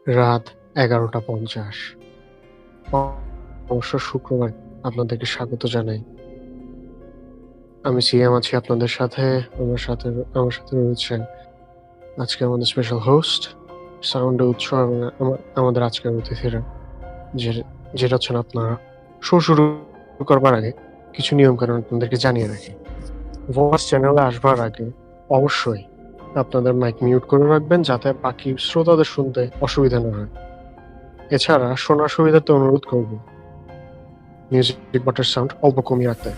রাত 11:50। অবশ্য শুক্রবার। আপনাদেরকে স্বাগত জানাই। আমি সিয়াম আছি আপনাদের সাথে। আমার সাথে রয়েছে আজকে আমাদের স্পেশাল হোস্ট, সাউন্ডে উৎস আমাদের আজকের অতিথিরা। যে যেটা হচ্ছেন আপনারা। শুরু করবার আগে কিছু নিয়মকানুন আপনাদেরকে জানিয়ে রাখি। ভয়েস চ্যানেলে আসবার আগে অবশ্যই আপনাদের মাইক মিউট করে রাখবেন যাতে বাকি শ্রোতাদের শুনতে অসুবিধা না হয়। এছাড়া শোনার সুবিধার্থে অনুরোধ করব মিউজিক বাটের সাউন্ড অল্প কমিয়ে রাখতে।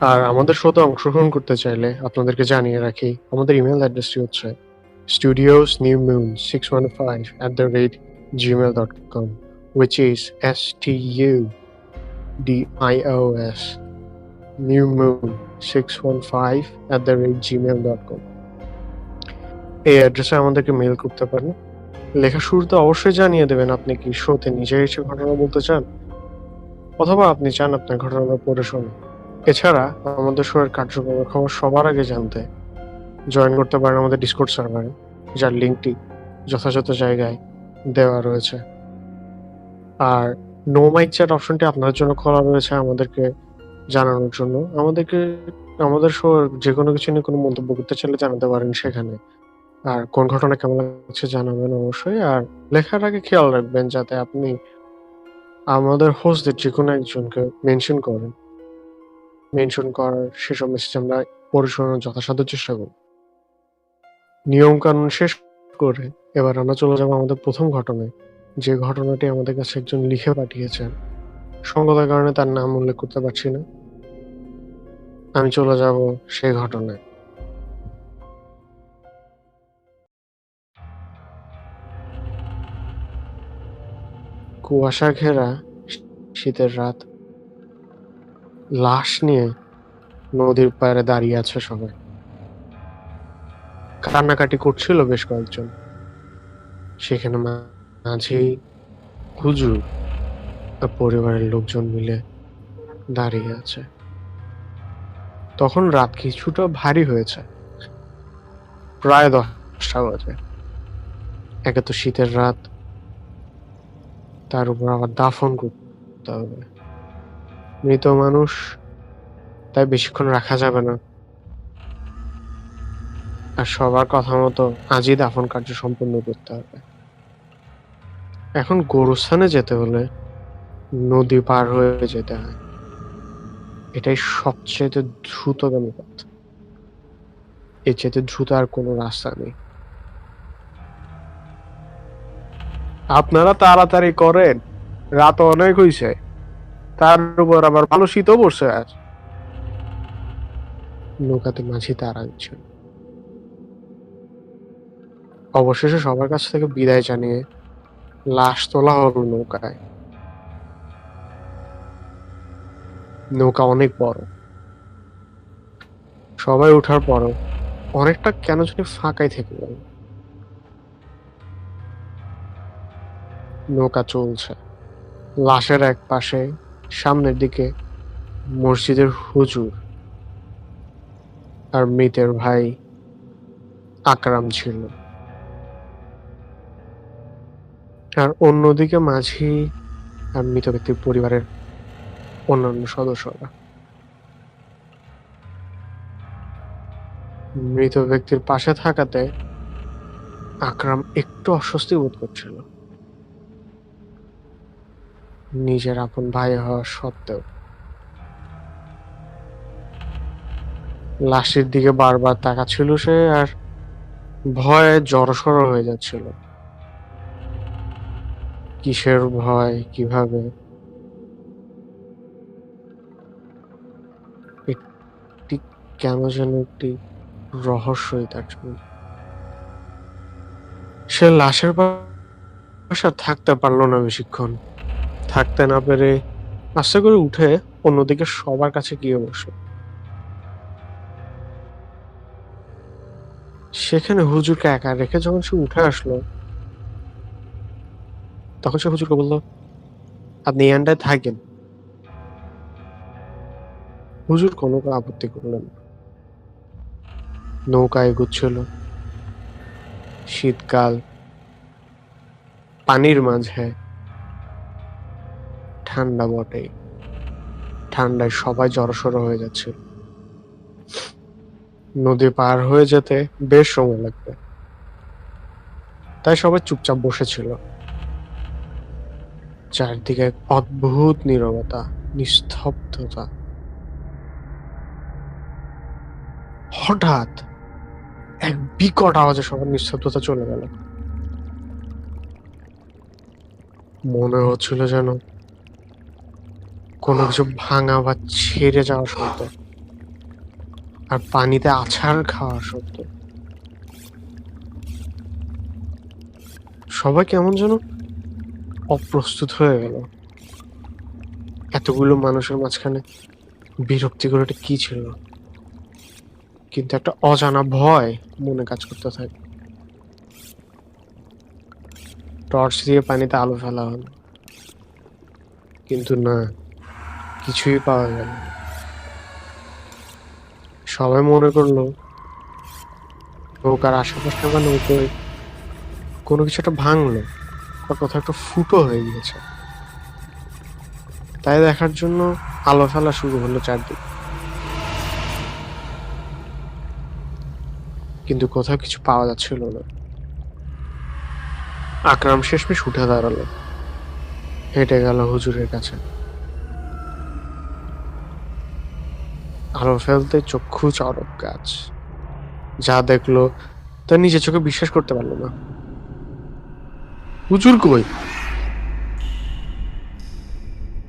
আর আমাদের শোতে অংশগ্রহণ করতে চাইলে আপনাদেরকে জানিয়ে রাখি আমাদের ইমেল অ্যাড্রেসটি হচ্ছে studiosnewmoon615@gmail.com, which is STUDIOS newmoon615@gmail.com। এই অ্যাড্রেসে আমাদেরকে মেইল করতে পারেন। লেখা শুরুতে অবশ্যই জানিয়ে দেবেন আপনি কি শোতে নিজে এসে ঘটনা বলতে চান, অথবা আপনি চান আপনার ঘটনা পড়ে শোনা। এছাড়া আমাদের শোয়ের কার্যক্রমের খবর সবার আগে জানতে জয়েন করতে পারেন আমাদের ডিসকর্ড সার্ভারে, যার লিঙ্কটি যথাযথ জায়গায় দেওয়া রয়েছে। আর নো মাইক চ্যাট অপশনটি আপনার জন্য খোলা রয়েছে আমাদেরকে জানানোর জন্য। আমাদের শোর যে কোনো কিছু নিয়ে কোনো মন্তব্য করতে চাইলে জানাতে পারেন সেখানে। আর কোন ঘটনা কেমন লাগছে জানাবেন অবশ্যই। আর লেখার আগে খেয়াল রাখবেন যাতে আপনি আমাদের হোস্টদের যে কোনো একজনকে মেনশন করেন। মেনশন করার সেসব মেসেজ আমরা পড়ে শোনানোর যথাসাধ্য চেষ্টা করব। নিয়মকানুন শেষ করে এবার আমরা চলে যাব আমাদের প্রথম ঘটনায়, যে ঘটনাটি আমাদের কাছে একজন লিখে পাঠিয়েছেন। সঙ্গতার কারণে তার নাম উল্লেখ করতে পারছি না। আমি চলে যাব সেই ঘটনায়। কুয়াশা ঘেরা শীতের রাত। লাশ নিয়ে নদীর পাড়ে দাঁড়িয়ে আছে সবাই। কান্নাকাটি করছিল বেশ কয়েকজন। সেখানে মাঝি, হুজুর আর পরিবারের লোকজন মিলে দাঁড়িয়ে আছে। তখন রাত কিছুটা ভারী হয়েছে, প্রায় 10টা বাজে। একে তো শীতের রাত, তার উপর আবার দাফন করতে হবে মৃত মানুষ, তাই বেশিক্ষণ রাখা যাবে না। আর সবার কথা মতো আজই দাফন কার্য সম্পন্ন করতে হবে। এখন গোরস্থানে যেতে হলে নদী পার হয়ে যেতে হয়। এটাই সবচেয়ে দ্রুতগামী পথ। এর চেয়ে দ্রুত আর কোনো রাস্তা নেই। আপনারা তাড়াতাড়ি করেন, রাত অনেক হইছে। তার উপর আবার ভালো শীতও পড়ছে। আর নৌকাতে মাঝি তাড়া দিচ্ছিল। অবশেষে সবার কাছ থেকে বিদায় জানিয়ে লাশ তোলা হলো নৌকায়। নৌকা অনেক বড়। সবাই ওঠার পরও অনেকটা কেন জানি ফাঁকাই থেকে গেল। নৌকা চলছে। লাশের এক পাশে সামনের দিকে মসজিদের হুজুর আর মৃতের ভাই আকরাম ছিল, আর অন্যদিকে মাঝি আর মৃত ব্যক্তির পরিবারের অন্যান্য সদস্যরা। মৃত ব্যক্তির পাশে থাকাতে আকরাম একটু অস্বস্তি বোধ করছিল, নিজের আপন ভাই হওয়া সত্ত্বেও। লাশের দিকে বারবার তাকাচ্ছিল সে, আর ভয়ে জড়সড় হয়ে যাচ্ছিল। কিসের ভয়, কিভাবে, একটি কেন যেন একটি রহস্যই তার জন্য। সে লাশের পাশে থাকতে পারলো না বেশিক্ষণ। থাকতে না পেরে আস্তে করে উঠে অন্যদিকে সবার কাছে গিয়ে বসে। সেখানে হুজুরকে একা রেখে যখন সে উঠে আসলো, তখন সে হুজুরকে বলল, আপনি এখানটায় থাকেন। হুজুর কোনো আপত্তি করলেন না। নৌকা এগুচ্ছিল। শীতকাল, পানির মাঝে। ঠান্ডা বটেই, ঠান্ডায় সবাই জড়সড় হয়ে যাচ্ছিল। নদী পার হয়ে যেতে বেশ সময় লাগবে, তাই সবাই চুপচাপ বসেছিল। চারদিকে এক অদ্ভুত নীরবতা, নিস্তব্ধতা। হঠাৎ এক বিকট আওয়াজে সবার নিস্তব্ধতা চলে গেল। মনে হচ্ছিল যেন কোনো কিছু ভাঙা বা ছেড়ে যাওয়া শব্দ, আর পানিতে আছাড় খাওয়া শব্দ। সবাই কেমন যেন অপ্রস্তুত হয়ে গেল। এতগুলো মানুষের মাঝখানে বিরক্তিকর এটা কি ছিল, কিন্তু একটা অজানা ভয় মনে কাজ করতে থাকে। টর্চ দিয়ে পানিতে আলো ফেলা হলো, কিন্তু না, কিছুই পাওয়া গেল না। সবাই মনে করলো নৌকার আশেপাশে বা নৌকোয় কোনো কিছু একটা ভাঙলো বা কোথাও একটা ফুটো হয়ে গিয়েছে। তাই দেখার জন্য আলো ফেলা শুরু হলো চারদিকে, কিন্তু কোথাও কিছু পাওয়া যাচ্ছিল না। আকরাম শেষমেশ উঠে দাঁড়ালো, হেঁটে গেল হুজুরের কাছে। আলো ফেলতে চক্ষু চড়ক গাছ। যা দেখলো তা নিজের চোখে বিশ্বাস করতে পারলো না। হুজুর কই?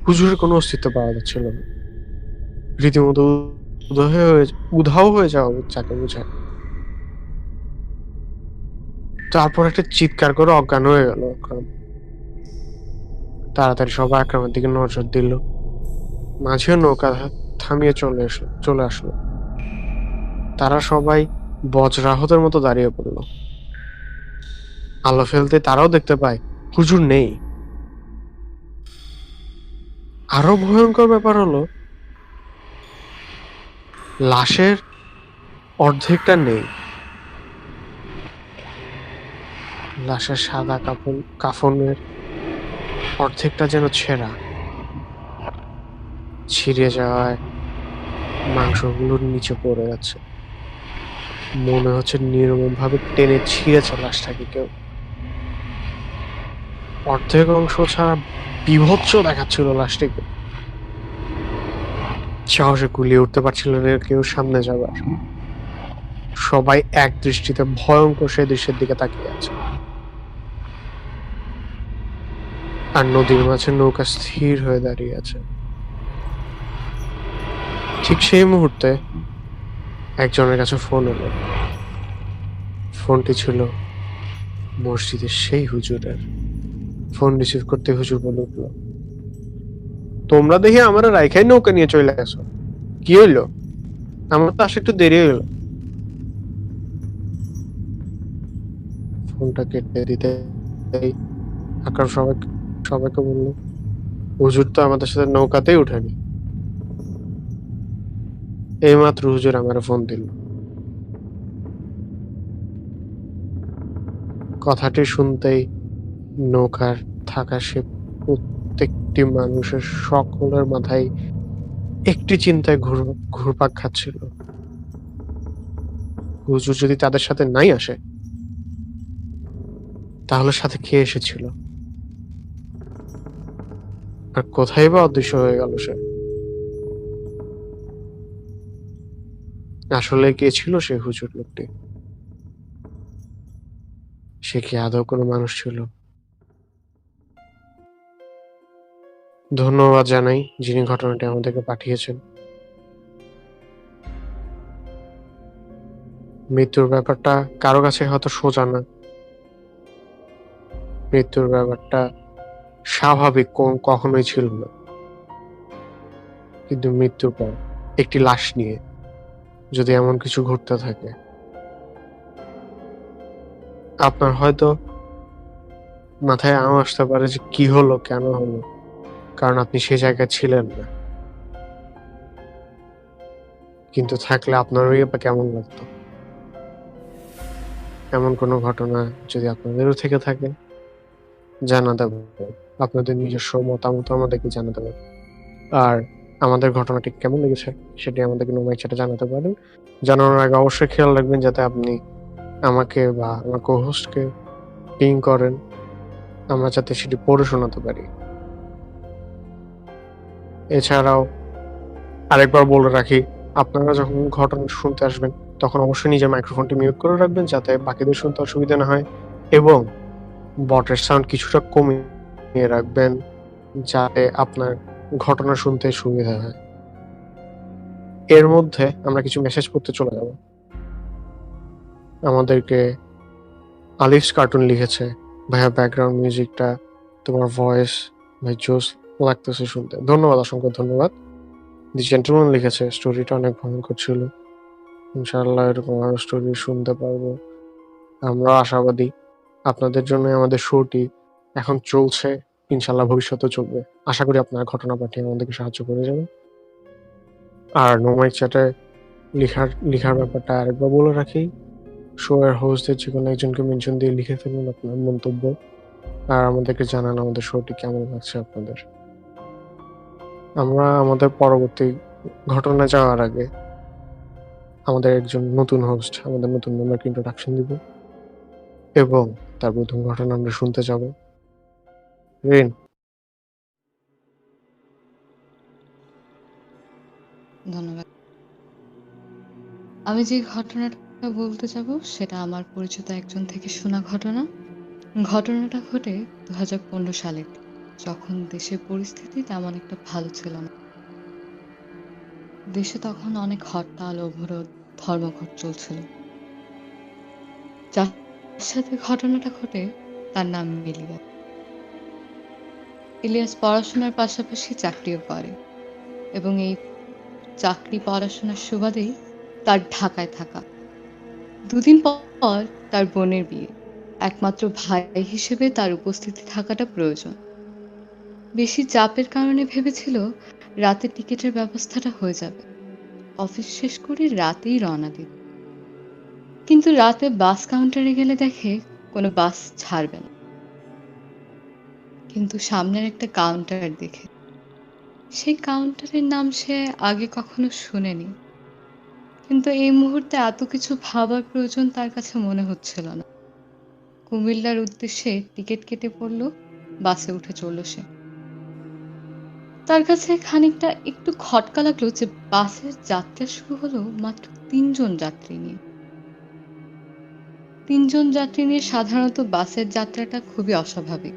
হুজুরের কোনো অস্তিত্ব পাওয়া যাচ্ছিল না। রীতিমতো উধাও হয়ে যাওয়া যাকে বোঝায়। তারপর একটা চিৎকার করে অজ্ঞান হয়ে গেল আকরাম। তাড়াতাড়ি সবাই আকরামের দিকে নজর দিল। মাঝিও নৌকা থামিয়ে চলে আসলো। তারা সবাই বজ্রাহতের মতো দাঁড়িয়ে পড়ল। আলো ফেলতে তারাও দেখতে পায় হুজুর নেই। আরো ভয়ঙ্কর ব্যাপার হলো লাশের অর্ধেকটা নেই। লাশের সাদা কাফনের অর্ধেকটা যেন ছেঁড়া, ছিঁড়ে যাওয়ায় মাংসগুলোর নিচে পড়ে যাচ্ছে। মনে হচ্ছে নির্মমভাবে টেনে ছিঁড়েছে লাশটাকে কেউ। অর্ধেক অংশ ছাড়া বীভৎস দেখাচ্ছিল লাশটিকে। সাহসে কুলিয়ে উঠতে পারছিল না কেউ সামনে যাবার। সবাই এক দৃষ্টিতে ভয়ঙ্কর সেই দৃশ্যের দিকে তাকিয়ে আছে। আর নদীর মাঝে নৌকা স্থির হয়ে দাঁড়িয়ে আছে। ঠিক সেই মুহূর্তে একজনের কাছে ফোন এলো। ফোনটি ছিল মসজিদের সেই হুজুরের। ফোন রিসিভ করতে হুজুর বলে উঠল, তোমরা দেখি আমার রাইখাই নৌকা নিয়ে চলে গেছো, কি হইলো? আমার তো আসে একটু দেরি হইলো। ফোনটা কেটে দিতে আকরাম সবাইকে বলল, হুজুর তো আমাদের সাথে নৌকাতেই উঠেনি। এইমাত্র হুজুর আমার ফোন দিল। কথাটি শুনতেই নৌকার থাকা সে প্রত্যেকটি মানুষের সকলের মাথায় একটি চিন্তায় ঘুরপাক খাচ্ছিল, হুজুর যদি তাদের সাথে নাই আসে তাহলে সাথে কে এসেছিল, আর কোথায় বা অদৃশ্য হয়ে গেল সে? আসলে কে ছিল সে হুজুর লোকটি? সে কি আদৌ কোনো মানুষ ছিল? ধন্যবাদ জানাই যিনি ঘটনাটি আমাদেরকে পাঠিয়েছেন। মৃত্যুর ব্যাপারটা কারো কাছে হয়তো সোজা না। মৃত্যুর ব্যাপারটা স্বাভাবিক কখনোই ছিল না, কিন্তু মৃত্যুর পর একটি লাশ নিয়ে যদি এমন কিছু ঘটতে থাকে, আপনার হয়তো মাথায় আসতে পারে যে কি হলো, কেন হলো, কারণ আপনি সেই জায়গায় ছিলেন না। কিন্তু থাকলে আপনারই বা কেমন লাগতো? এমন কোনো ঘটনা যদি আপনাদেরও থেকে থাকে, জানাতে পারেন। আপনাদের নিজস্ব মতামত আমাদেরকে জানাতে পারেন। আর আমাদের ঘটনাটি কেমন লেগেছে সেটি আমাদেরকে নোমাই চ্যাটে জানাতে পারেন। জানানোর আগে অবশ্যই খেয়াল রাখবেন যাতে আপনি আমাকে বা আমার co-host-কে পিং করেন। আমরা যাতে সেটি পড়ে শোনাতে পারি। এছাড়াও আরেকবার বলে রাখি, আপনারা যখন ঘটনা শুনতে আসবেন তখন অবশ্যই নিজের মাইক্রোফোনটি মিউট করে রাখবেন যাতে বাকিদের শুনতে অসুবিধা না হয় এবং বটের সাউন্ড কিছুটা কমিয়ে রাখবেন যাতে আপনার ঘটনা শুনতে সুবিধা হয়। এর মধ্যে আমরা কিছু মেসেজ পড়তে চলে যাব। আমাদেরকে আলিফস কার্টুন লিখেছে, ভাইয়া ব্যাকগ্রাউন্ড মিউজিকটা, তোমার ভয়েস ভাই জোস লাগতেছে শুনতে। ধন্যবাদ, অসংখ্য ধন্যবাদ। দি জেন্টলম্যান লিখেছে, স্টোরিটা অনেক ভয়ঙ্কর ছিল। ইনশাআল্লাহ এরকম আরো স্টোরি শুনতে পারবো। আমরা আশাবাদী। আপনাদের জন্য আমাদের শোটি এখন চলছে, ইনশাআল্লাহ ভবিষ্যতেও চলবে। আশা করি আপনারা ঘটনা পাঠিয়ে আমাদেরকে সাহায্য করে যাবেন। আর নোমাইক চ্যাটে লিখার ব্যাপারটা আরেকবার বলে রাখি, শো এর হোস্টদের যেকোনো একজনকে মেনশন দিয়ে লিখে ফেলুন আপনার মন্তব্য আর আমাদেরকে জানান আমাদের শোটি কেমন লাগছে আপনাদের। আমরা আমাদের পরবর্তী ঘটনায় যাওয়ার আগে আমাদের একজন নতুন হোস্ট, আমাদের নতুন মেম্বারকে ইন্ট্রোডাকশন দিব এবং তার প্রথম ঘটনা আমরা শুনতে যাব। রিন। ধন্যবাদ। আমি যে ঘটনাটা বলতে যাব সেটা আমার পরিচিত একজন থেকে শোনা ঘটনা। ঘটনাটা ঘটে ২০১৫ সালে, যখন দেশের পরিস্থিতি তেমন একটা ভালো ছিল না। দেশে তখন অনেক হরতাল, অবরোধ, ধর্মঘট চলছিল। যার সাথে ঘটনাটা ঘটে তার নাম ইলিয়াস। ইলিয়াস পড়াশোনার পাশাপাশি চাকরিও করে এবং এই চাকরি পড়াশোনার সুবাদেই তার ঢাকায় থাকা। দুদিন পর তার বোনের বিয়ে। একমাত্র ভাই হিসেবে তার উপস্থিতি থাকাটা প্রয়োজন। বেশি চাপের কারণে ভেবেছিল রাতে টিকিটের ব্যবস্থাটা হয়ে যাবে। অফিস শেষ করে রাতেই রওনা দিল। কিন্তু রাতে বাস কাউন্টারে গেলে দেখে কোনো বাস ছাড়বে না। কিন্তু সামনের একটা কাউন্টার দেখে। সেই কাউন্টারের নাম সে আগে কখনো শুনেনি। কিন্তু এই মুহূর্তে এত কিছু ভাবার প্রয়োজন তার কাছে মনে হচ্ছিল না। কুমিল্লার উদ্দেশ্যে টিকিট কেটে পড়ল, বাসে উঠে চলল সে। তার কাছে খানিকটা একটু খটকা লাগলো যে বাসের যাত্রা শুরু হলো মাত্র ৩ জন যাত্রী নিয়ে। ৩ জন যাত্রী নিয়ে সাধারণত বাসের যাত্রাটা খুবই অস্বাভাবিক।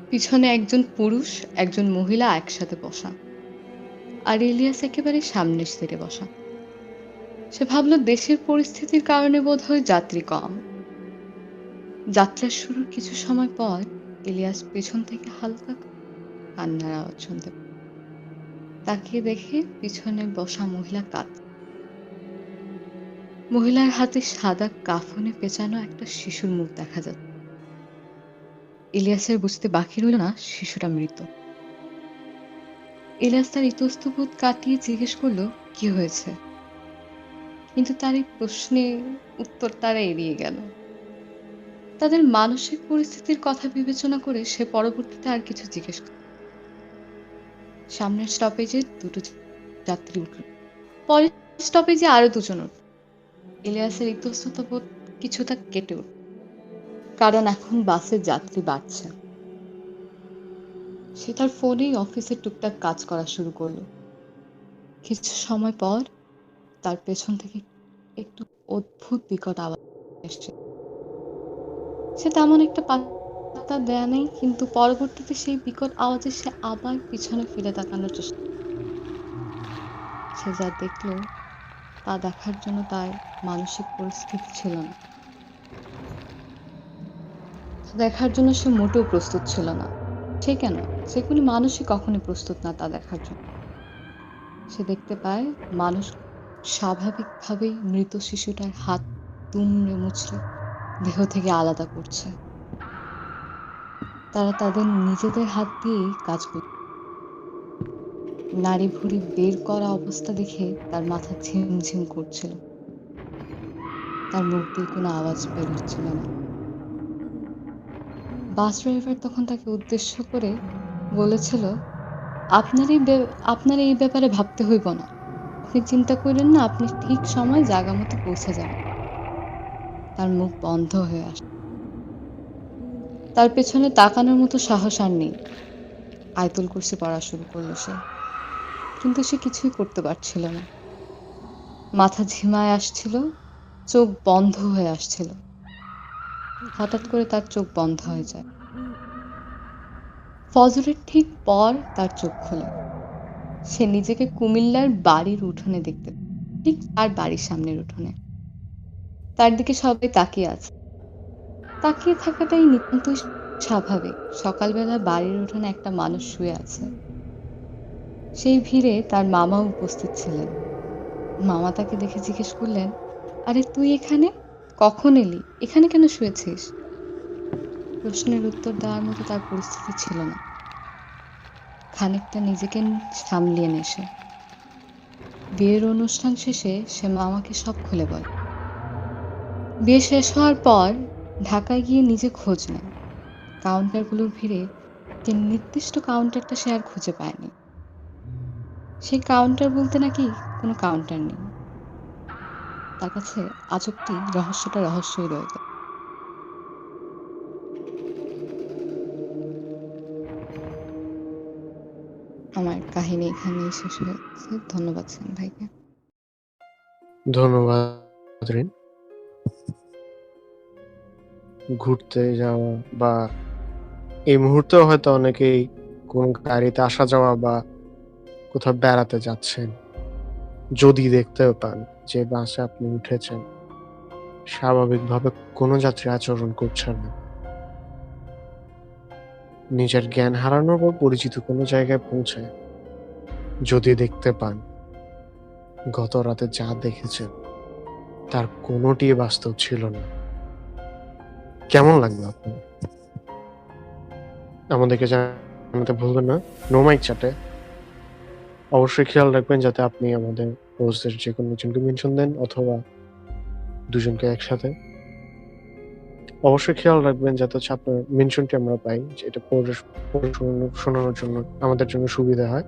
পিছনে একজন পুরুষ, একজন মহিলা একসাথে বসা। আর ইলিয়াস একেবারে সামনের সিটে বসা। সে ভাবল দেশের পরিস্থিতির কারণে বোধহয় যাত্রী কম। যাত্রার শুরুর কিছু সময় পর ইলিয়াস পেছন থেকে হালকা কান্নার আওয়াজ শুনতে পেল। তাকিয়ে দেখে পিছনে বসা মহিলা কাঁদছে। মহিলার হাতে সাদা কাফনে পেঁচানো একটা শিশুর মুখ দেখা যাচ্ছে। ইলিয়াসের বুঝতে বাকি রইল না শিশুটা মৃত। ইলিয়াস তার ইতস্তত কাটিয়ে জিজ্ঞেস করলো কি হয়েছে, কিন্তু তার এই প্রশ্নে উত্তর তারা এড়িয়ে গেল। তাদের মানসিক পরিস্থিতির কথা বিবেচনা করে সে পরবর্তীতে আর কিছু জিজ্ঞেস করল। সামনের স্টপেজে দুটো যাত্রী উঠল, পরের স্টপেজে আরো দুজন উঠল। ইলিয়াসের ইতস্ততবোধ কিছুটা কেটে উঠল, কারণ এখন বাসের যাত্রী বাড়ছে। সে তার ফোনেই অফিসের টুকটাক কাজ করা শুরু করলো। কিছু সময় পর তার পেছন থেকে একটু অদ্ভুত বিকট আওয়াজ আসছে। সে তেমন একটা পাত্তা দেয় নাই, কিন্তু পরবর্তীতে সেই বিকট আওয়াজে সে আবার পিছনে ফিরে তাকানোর চেষ্টা। সে যা দেখলো তা দেখার জন্য তার মানসিক পরিস্থিতি ছিল না। দেখার জন্য সে মোটেও প্রস্তুত ছিল না। সে কেন, যে কোনো মানুষই কখনোই প্রস্তুত না তা দেখার জন্য। সে দেখতে পায় মানুষ স্বাভাবিকভাবেই মৃত শিশুটার হাত দুমড়ে মুচড়ে দেহ থেকে আলাদা করছে। তারা তাদের নিজেদের হাত দিয়েই কাজ করছে। নাড়ি ভুঁড়ি বের করা অবস্থা দেখে তার মাথা ঝিমঝিম করছিল। তার মুখ দিয়ে কোনো আওয়াজ বের হচ্ছিল না। বাস ড্রাইভার তখন তাকে উদ্দেশ্য করে বলেছিল, আপনার এই ব্যাপারে ভাবতে হইব না। আপনি চিন্তা কইরেন না, আপনি ঠিক সময় জাগা মতো পৌঁছে যাবেন। তার মুখ বন্ধ হয়ে আসে। তার পেছনে তাকানোর মতো সাহস আর নেই। আয়াতুল কুরসি পড়া শুরু করল সে। কিন্তু সে কিছুই করতে পারছিল না। মাথা ঝিমায় আসছিল, চোখ বন্ধ হয়ে আসছিল। হঠাৎ করে তার চোখ বন্ধ হয়ে যায়। ফজরের ঠিক পর তার চোখ খোলে। সে নিজেকে কুমিল্লার বাড়ির উঠোনে দেখতে পায়। ঠিক তার বাড়ির সামনের উঠোনে। তার দিকে সবাই তাকিয়ে আছে। তাকিয়ে থাকাটাই নিতান্তই স্বাভাবিক। সকালবেলা বাড়ির উঠোনে একটা মানুষ শুয়ে আছে। সেই ভিড়ে তার মামাও উপস্থিত ছিলেন। মামা তাকে দেখে জিজ্ঞেস করলেন, আরে তুই এখানে? কখন এলি? এখানে কেন শুয়েছিস? প্রশ্নের উত্তর দেওয়ার মতো তার পরিস্থিতি ছিল না। খানিকটা নিজেকে সামলিয়ে নেয় সে। বিয়ের অনুষ্ঠান শেষে সে মামাকে সব খুলে বলে। বিয়ে শেষ হওয়ার পর ঢাকায় গিয়ে নিজে খোঁজ নেয়। কাউন্টারগুলোর ভিড়ে যে নির্দিষ্ট কাউন্টারটা সে আর খুঁজে পায়নি। সেই কাউন্টার বলতে নাকি কোনো কাউন্টার নেই। তার কাছে আজবটি রহস্যটা রহস্যই রয়ে গেল। আমার কাহিনী এখানেই শেষ হয়েছে। ধন্যবাদ সেন ভাইকে। ধন্যবাদ রিন। ঘুরতে যাওয়া বা এই মুহূর্তেও হয়তো অনেকেই কোন গাড়িতে আসা যাওয়া বা কোথাও বেড়াতে যাচ্ছেন। যদি দেখতেও পান যে বাসে আপনি উঠেছেন, স্বাভাবিকভাবে কোনো যাত্রী আচরণ করছেন না। নিজের জ্ঞান হারানোর পর পরিচিত কোনো জায়গায় পৌঁছায় যদি দেখতে পান গত রাতে যা দেখেছেন তার কোনোটি বাস্তব ছিল না, কেমন লাগলো আপনার? আমাদেরকে জানাতে ভুলবেন না। নো মাইক চ্যাটে অবশ্যই খেয়াল রাখবেন যাতে আপনি আমাদের পোস্টের যে কোনো একজনকে মেনশন দেন অথবা দুজনকে একসাথে। অবশ্যই খেয়াল রাখবেন যাতে হচ্ছে আপনার মেনশনটি আমরা পাই, যেটা পড়ে শোনানোর জন্য আমাদের জন্য সুবিধা হয়।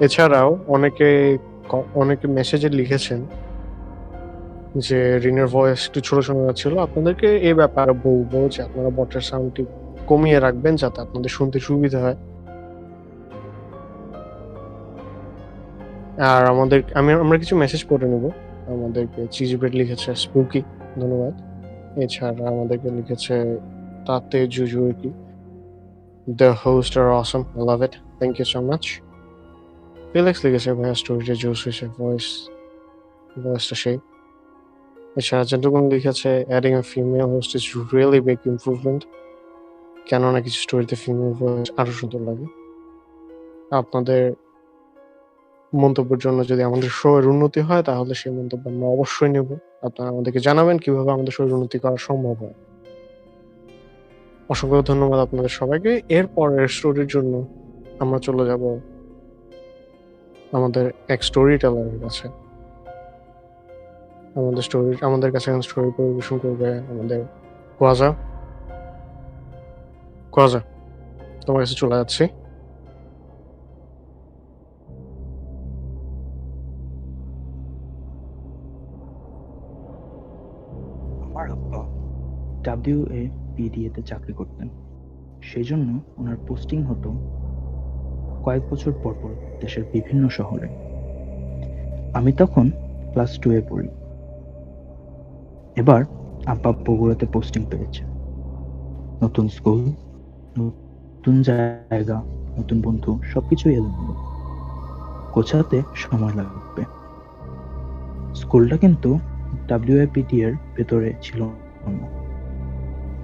এছাড়াও অনেকে মেসেজে লিখেছেন যে রিনের ভয়েস একটু ছোট শোনা যাচ্ছিল। আপনাদেরকে এই ব্যাপারে বলবো যে আপনারা বটের সাউন্ডটি কমিয়ে রাখবেন যাতে আপনাদের শুনতে সুবিধা হয়। আর আমরা কিছু মেসেজ পড়ে নেব। আমাদেরকে চিজ ব্রেড লিখেছে স্পুকি, ধন্যবাদ। এছাড়া আমাদেরকে লিখেছে তাতে জুজুকি, দ্য হোস্ট আর অসম, I love it, thank you so much. Felix লিখেছে ভাইয়া স্টোরিটা জোস হয়েছে, ভয়েসটা সেই। এছাড়া জেন্টলম্যান লিখেছে adding a female host is really big improvement, কেননা কিছু স্টোরিতে ফিমেল ভয়েস আরো সুন্দর লাগে। আপনাদের মন্তব্যের জন্য যদি আমাদের শো এর উন্নতি হয় তাহলে সেই মন্তব্য আমরা অবশ্যই নেব। আপনারা আমাদেরকে জানাবেন কিভাবে আমাদের শো এর উন্নতি করা সম্ভব হয়। অসংখ্য ধন্যবাদ আপনাদের সবাইকে। এর পরের স্টোরির জন্য আমরা চলে যাব আমাদের এক স্টোরি টেলারের কাছে। আমাদের কাছে এখন স্টোরি পরিবেশন করবে আমাদের কোয়াজা। তোমার কাছে চলে যাচ্ছি। আমার আব্বা WAPDA তে চাকরি করতেন, সেই জন্য ওনার পোস্টিং হতো কয়েক বছর পর পর দেশের বিভিন্ন শহরে। আমি তখন ক্লাস 2 এ পড়ি। এবার আব্বা বগুড়াতে পোস্টিং পেয়েছে। নতুন স্কুল, নতুন জায়গা, নতুন বন্ধু, সবকিছুই এলোমেলো, গোছাতে সময় লাগবে। স্কুলটা কিন্তু WAPD এর ভেতরে ছিল না।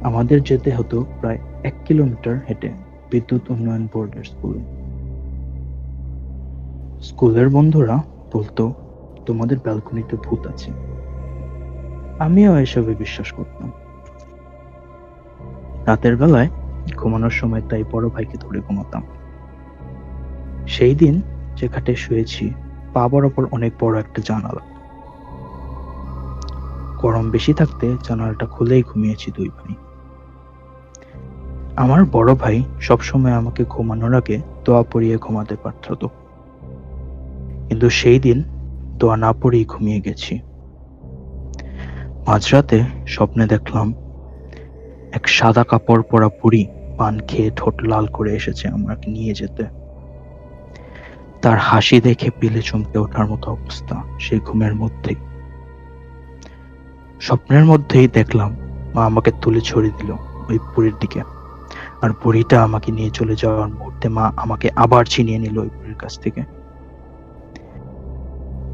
আমাদের যেতে হতো প্রায় 1 কিলোমিটার হেঁটে বিদ্যুৎ উন্নয়ন বোর্ডের স্কুলে। স্কুলের বন্ধুরা বলতো তোমাদের ব্যালকনিতে ভূত আছে। আমিও এসবে বিশ্বাস করতাম। রাতের বেলায় ঘুমানোর সময় তাই বড় ভাইকে ধরে ঘুমাতাম। সেই দিন যে খাটে শুয়েছি পা বরাবর অনেক বড় একটা জানালা। গরম বেশি থাকতে জানালাটা খুলেই ঘুমিয়েছি 2 ভাই। আমার বড় ভাই সবসময় আমাকে ঘুমানোর আগে দোয়া পড়িয়ে ঘুমাতে পাঠাতো, কিন্তু সেই দিন দোয়া না পড়েই ঘুমিয়ে গেছি। মাঝরাতে স্বপ্নে দেখলাম এক সাদা কাপড় পরা বুড়ি পান খেয়ে ঠোঁট লাল করে এসেছে আমাকে নিয়ে যেতে। তার হাসি দেখে পিলে চমকে ওঠার মতো অবস্থা সেই ঘুমের মধ্যেই। স্বপ্নের মধ্যেই দেখলাম মা আমাকে তুলে ছড়িয়ে দিল ওই বুড়ির দিকে, আর বুড়িটা আমাকে নিয়ে চলে যাওয়ার মুহূর্তে মা আমাকে আবার ছিনিয়ে নিল ওই বুড়ির কাছ থেকে।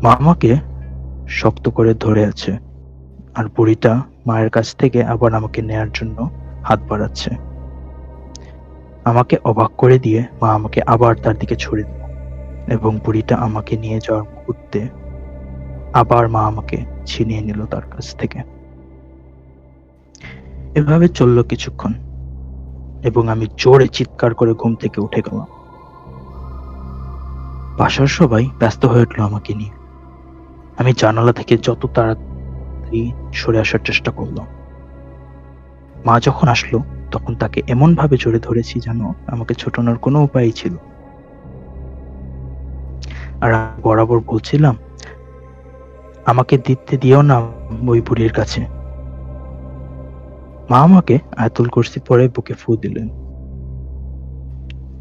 মা আমাকে শক্ত করে ধরে আছে, আর বুড়িটা মায়ের কাছ থেকে আবার আমাকে নেয়ার জন্য হাত বাড়াচ্ছে। আমাকে অবাক করে দিয়ে মা আমাকে আবার তার দিকে ছড়িয়ে দিল, এবং বুড়িটা আমাকে নিয়ে যাওয়ার মুহূর্তে আবার মা আমাকে ছিনিয়ে নিল তার কাছ থেকে। এভাবে চললো কিছুক্ষণ, এবং আমি জোরে চিৎকার করে ঘুম থেকে উঠে গেলাম। বাসার সবাই ব্যস্ত হয়ে উঠলো আমাকে নিয়ে। আমি জানালা থেকে যত তাড়াতাড়ি সরে আসার চেষ্টা করলাম। মা যখন আসলো তখন তাকে এমন ভাবে জড়িয়ে ধরেছি যেন আমাকে ছোটানোর কোনো উপায় ছিল। আর আমি বরাবর বলছিলাম, আমাকে দিতে দিও না ওই বুড়ির কাছে। মা আমাকে আয়াতুল কুরসি পড়ে বুকে ফু দিলেন,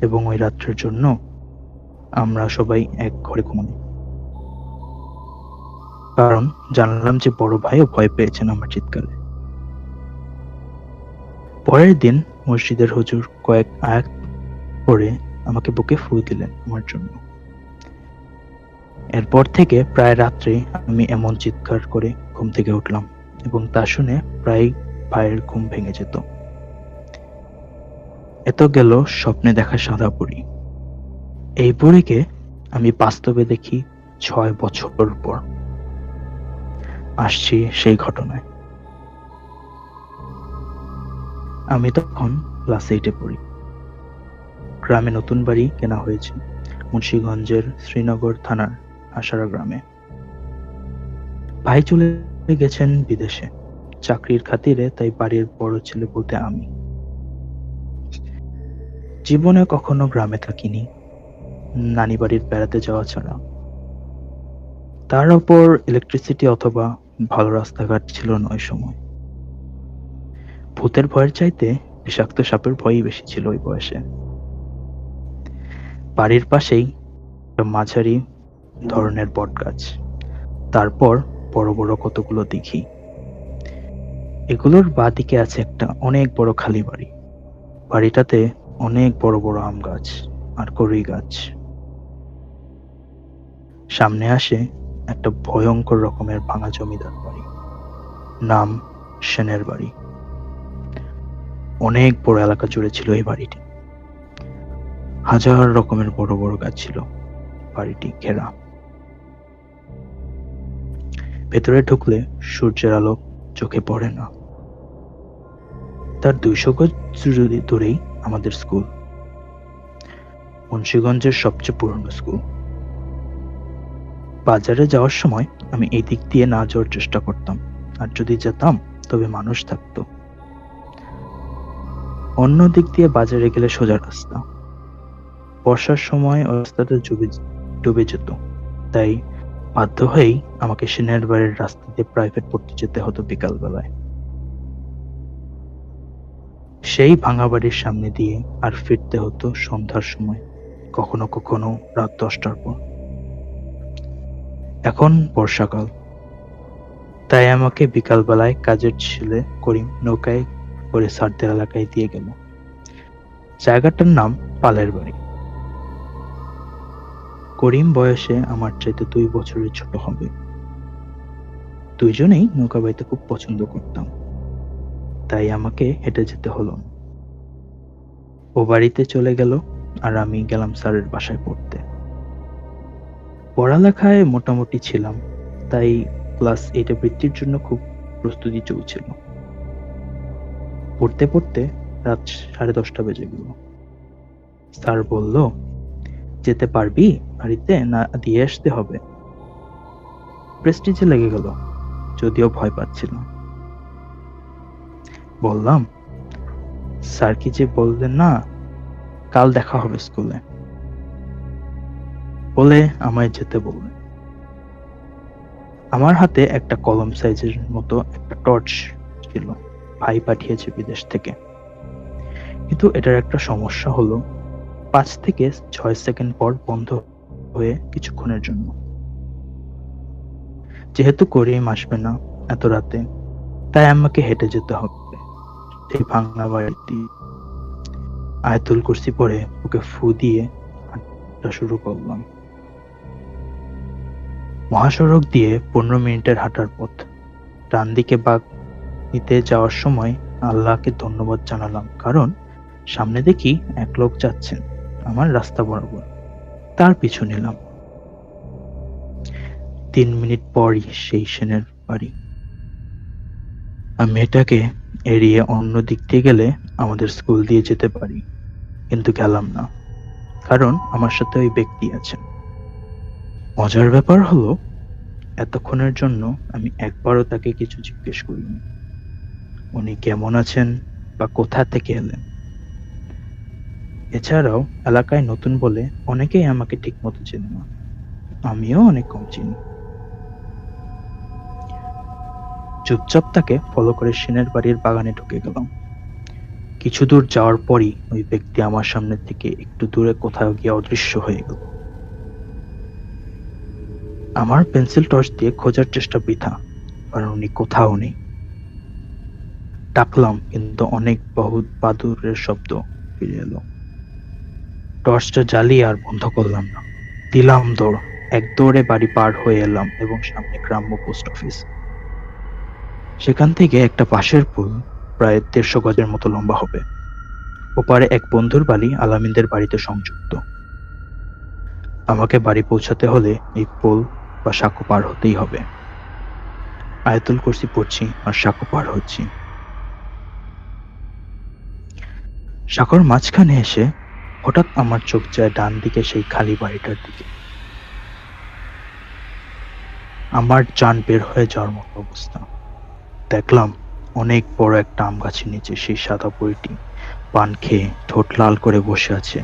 এবং ওই রাত্রের জন্য আমরা সবাই এক ঘরে ঘুমাই। কারণ জানলাম যে বড় ভাইও ভয় পেয়েছেন আমার চিৎকারে। পরের দিন মসজিদের হুজুর কয়েক আয়াত পড়ে আমাকে বুকে ফু দিলেন আমার জন্য। এরপর থেকে প্রায় রাত্রে আমি এমন চিৎকার করে ঘুম থেকে উঠলাম, এবং তা শুনে প্রায় ভাইয়ের ঘুম ভেঙে যেত। এত গেল স্বপ্নে দেখা সাদা বুড়ি। এই বুড়িকে আমি বাস্তবে দেখি 6 বছর পর। আসছি সেই ঘটনায়। আমি তখন ক্লাস 8-এ পড়ি। গ্রামে নতুন বাড়ি কেনা হয়েছে, মুন্সিগঞ্জের শ্রীনগর থানার আশারা গ্রামে। ভাই চলে গেছেন বিদেশে চাকরির খাতিরে, তাই বাড়ির বড় ছেলে বলতে আমি। জীবনে কখনো গ্রামে থাকিনি, নানি বাড়ির বেড়াতে যাওয়া ছাড়া। তার উপর ইলেকট্রিসিটি অথবা ভালো রাস্তাঘাট ছিল না ওই সময়। ভূতের ভয়ের চাইতে বিষাক্ত সাপের ভয়ই বেশি ছিল ওই বয়সে। বাড়ির পাশেই একটা মাঝারি ধরনের বট গাছ, তারপর বড় বড় কতগুলো দিঘি। এগুলোর বাঁদিকে আছে একটা অনেক বড় খালি বাড়ি। বাড়িটাতে অনেক বড় বড় আম গাছ আর কড়ই গাছ। সামনে আসে একটা ভয়ঙ্কর রকমের ভাঙা জমিদার বাড়ি, নাম সেনের বাড়ি। অনেক বড় এলাকা জুড়ে ছিল এই বাড়িটি। হাজার রকমের বড় বড় গাছ ছিল বাড়িটি ঘেরা। ভেতরে ঢুকলে সূর্যের আলো চোখে পড়ে না। তার 200 গজ দূরেই আমাদের স্কুল, মুন্সিগঞ্জের সবচেয়ে পুরনো স্কুল। বাজারে যাওয়ার সময় আমি এই দিক দিয়ে না যাওয়ার চেষ্টা করতাম, আর যদি যেতাম তবে মানুষ থাকতো। অন্য দিক দিয়ে বাজারে গেলে সোজা রাস্তা। বর্ষার সময় রাস্তাটা ডুবে যেত, তাই বাধ্য হয়েই আমাকে সেনের বাড়ির রাস্তা দিয়ে প্রাইভেট পড়তে যেতে হতো বিকাল বেলায়। সেই ভাঙা বাড়ির সামনে দিয়ে আর ফিরতে হতো সন্ধ্যার সময়, কখনো কখনো রাত 10টার পর। এখন বর্ষাকাল, তাই আমাকে বিকাল বেলায় কাজের ছেলে করিম নৌকায় করে স্যারদের এলাকায় দিয়ে গেল। জায়গাটার নাম পালের বাড়ি। করিম বয়সে আমার চাইতে 2 বছরের ছোট হবে। দুইজনেই নৌকা বাইতে খুব পছন্দ করতাম, তাই আমাকে হেঁটে যেতে হলো না। ও বাড়িতে চলে গেল, আর আমি গেলাম স্যারের বাসায় পড়তে। পড়ালেখায় মোটামুটি ছিলাম, তাই ক্লাস 8-এ বৃত্তির জন্য খুব প্রস্তুতি চলছিল। পড়তে পড়তে রাত 10:30 বেজে গেল। স্যার বলল, যেতে পারবি বাড়িতে, না দিয়ে আসতে হবে? প্রেস্টিজে লেগে গেল, যদিও ভয় পাচ্ছিলাম। বললাম, স্যার কি যে বললেন না, কাল দেখা হবে স্কুলে, বলে আমায় যেতে বললেন। আমার হাতে একটা কলম সাইজের মতো একটা টর্চ ছিল, ভাই পাঠিয়েছে বিদেশ থেকে। কিন্তু এটার একটা সমস্যা হলো 5 থেকে 6 সেকেন্ড পর বন্ধ হয়ে কিছুক্ষণের জন্য। যেহেতু করিম আসবে না এত রাতে, তাই আমাকে হেঁটে যেতে হবে সেই ভাঙা বাড়িতে। আয়াতুল কুরসি পরে ওকে ফু দিয়ে হাঁটা শুরু করলাম। মহাসড়ক দিয়ে 15 মিনিটের হাঁটার পথ। ডান দিকে বাঁক নিতে যাওয়ার সময় আল্লাহকে ধন্যবাদ জানালাম, কারণ সামনে দেখি এক লোক যাচ্ছেন আমার রাস্তা বরাবর। তার পিছু নিলাম। 3 মিনিট পরই সেই সেনের বাড়ি। আমি এটাকে এড়িয়ে অন্য দিক দিয়ে গেলে আমাদের স্কুল দিয়ে যেতে পারি, কিন্তু গেলাম না, কারণ আমার সাথে ওই ব্যক্তি আছেন। মজার ব্যাপার হলো, এতক্ষণের জন্য আমি একবারও তাকে কিছু জিজ্ঞেস করিনি। উনি কেমন আছেন বা কোথা থেকে এলেন। এছাড়াও এলাকায় নতুন বলে অনেকেই আমাকে ঠিক মতো চেনে না, আমিও অনেক কম চিনি। চুপচাপ তাকে ফলো করে সেনের বাড়ির বাগানে ঢুকে গেলাম। কিছু দূর যাওয়ার পরই ওই ব্যক্তি আমার সামনে থেকে একটু দূরে কোথাও গিয়ে অদৃশ্য হয়ে গেল। আমার পেন্সিল টর্চ দিয়ে খোঁজার চেষ্টা বৃথা, কারণ উনি কোথাও নেই। ডাকলাম, কিন্তু অনেক বহুত বাদুড়ের শব্দ ফিরে এলো। টর্চটা জ্বালিয়ে আর বন্ধ করলাম না, দিলাম দৌড়। এক দৌড়ে বাড়ি পার হয়ে এলাম এবং সামনে গ্রাম্য পোস্ট অফিস। সেখান থেকে একটা বাঁশের পুল, প্রায় 150 গজের মতো লম্বা হবে। ওপারে এক বন্ধুর বাড়ি আলামিনদের বাড়িতে সংযুক্ত। আমাকে বাড়ি পৌঁছাতে হলে এই পোল বা সাঁকো পার হতেই হবে। আয়াতুল কুরসি পড়ছি আর সাঁকো পার হচ্ছি। সাঁকোর মাঝখানে এসে হঠাৎ আমার চোখ যায় ডান দিকে সেই খালি বাড়িটার দিকে। আমার জান বের হয়ে যাওয়ার মতো অবস্থা। দেখলাম অনেক বড় একটা আম গাছের নিচে সেই সাদা বুড়িটি পান খেয়ে ঠোঁট লাল করে বসে আছে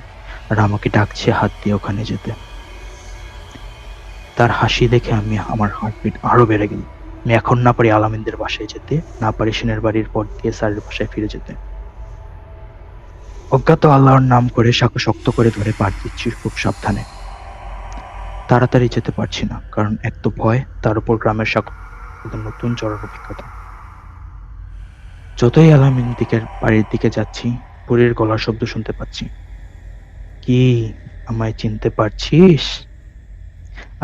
আর আমাকে ডাকছে হাত দিয়ে ওখানে যেতে। তার হাসি দেখে আমার হার্টবিট আরো বেড়ে গেল। আমি এখন না পারি আলামিনদের বাসায় যেতে, না পারি সেনের বাড়ির পর দিয়ে স্যারের বাসায় ফিরে যেতে। অজ্ঞাত আল্লাহর নাম করে সাঁকো শক্ত করে ধরে পার দিচ্ছি খুব সাবধানে। তাড়াতাড়ি যেতে পারছি না, কারণ এক তো ভয়, তার উপর গ্রামের সাঁকো নতুন চড়ার অভিজ্ঞতা। যতই আলামিন বাড়ির দিকে যাচ্ছি, বুড়ির গলার শব্দ শুনতে পাচ্ছি। কি, আমায় চিনতে পারছিস?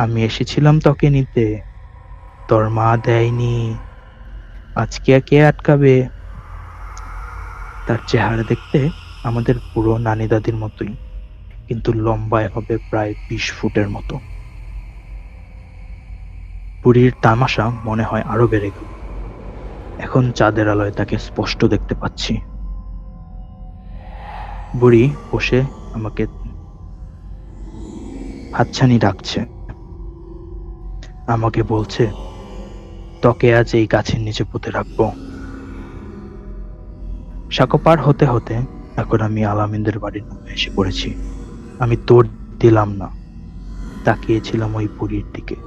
আমি এসেছিলাম তোকে নিতে, তোর মা দেয়নি, আজকে কে আটকাবে? তার চেহারা দেখতে আমাদের পুরো নানি দাদির মতোই, কিন্তু লম্বায় হবে প্রায় 20 ফুটের মতো। বুড়ির তামাশা মনে হয় আরো বেড়ে গেল। এখন চাঁদের আলোয় তাকে স্পষ্ট দেখতে পাচ্ছি। বুড়ি বসে আমাকে হাতছানি ডাকছে। আমাকে বলছে, তোকে আজ এই গাছের নিচে পুঁতে রাখবো। সাঁকো পার হতে হতে এখন আমি আলামিনদের বাড়ির নামে এসে পড়েছি। আমি দৌড় দিলাম না, তাকিয়েছিলাম ওই বুড়ির দিকে।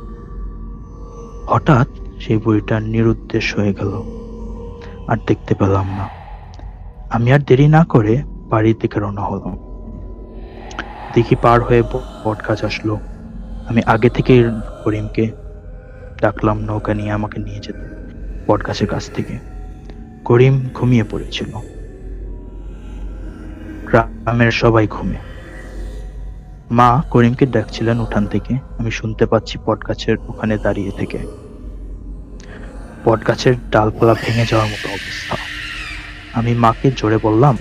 হঠাৎ সেই বুড়িটা নিরুদ্দেশ হয়ে গেল, আর দেখতে পেলাম না। আমি আর দেরি না করে বাড়ির দিকে রওনা হলাম। দেখি পার হয়ে বট গাছ আসলো। আমি আগে থেকেই করিমকে ডাকলাম নৌকা নিয়ে আমাকে নিয়ে যেতে বট গাছের কাছ থেকে। করিম ঘুমিয়ে পড়েছিল। গ্রামের সবাই ঘুমে। মা করিমকে ডাকছিলেন উঠান থেকে, আমি শুনতে পাচ্ছি বট গাছের ওখানে দাঁড়িয়ে থেকে। বট গাছের ডালপালা ভেঙে যাওয়ার মতো অবস্থা। আমি মাকে জোরে বললাম,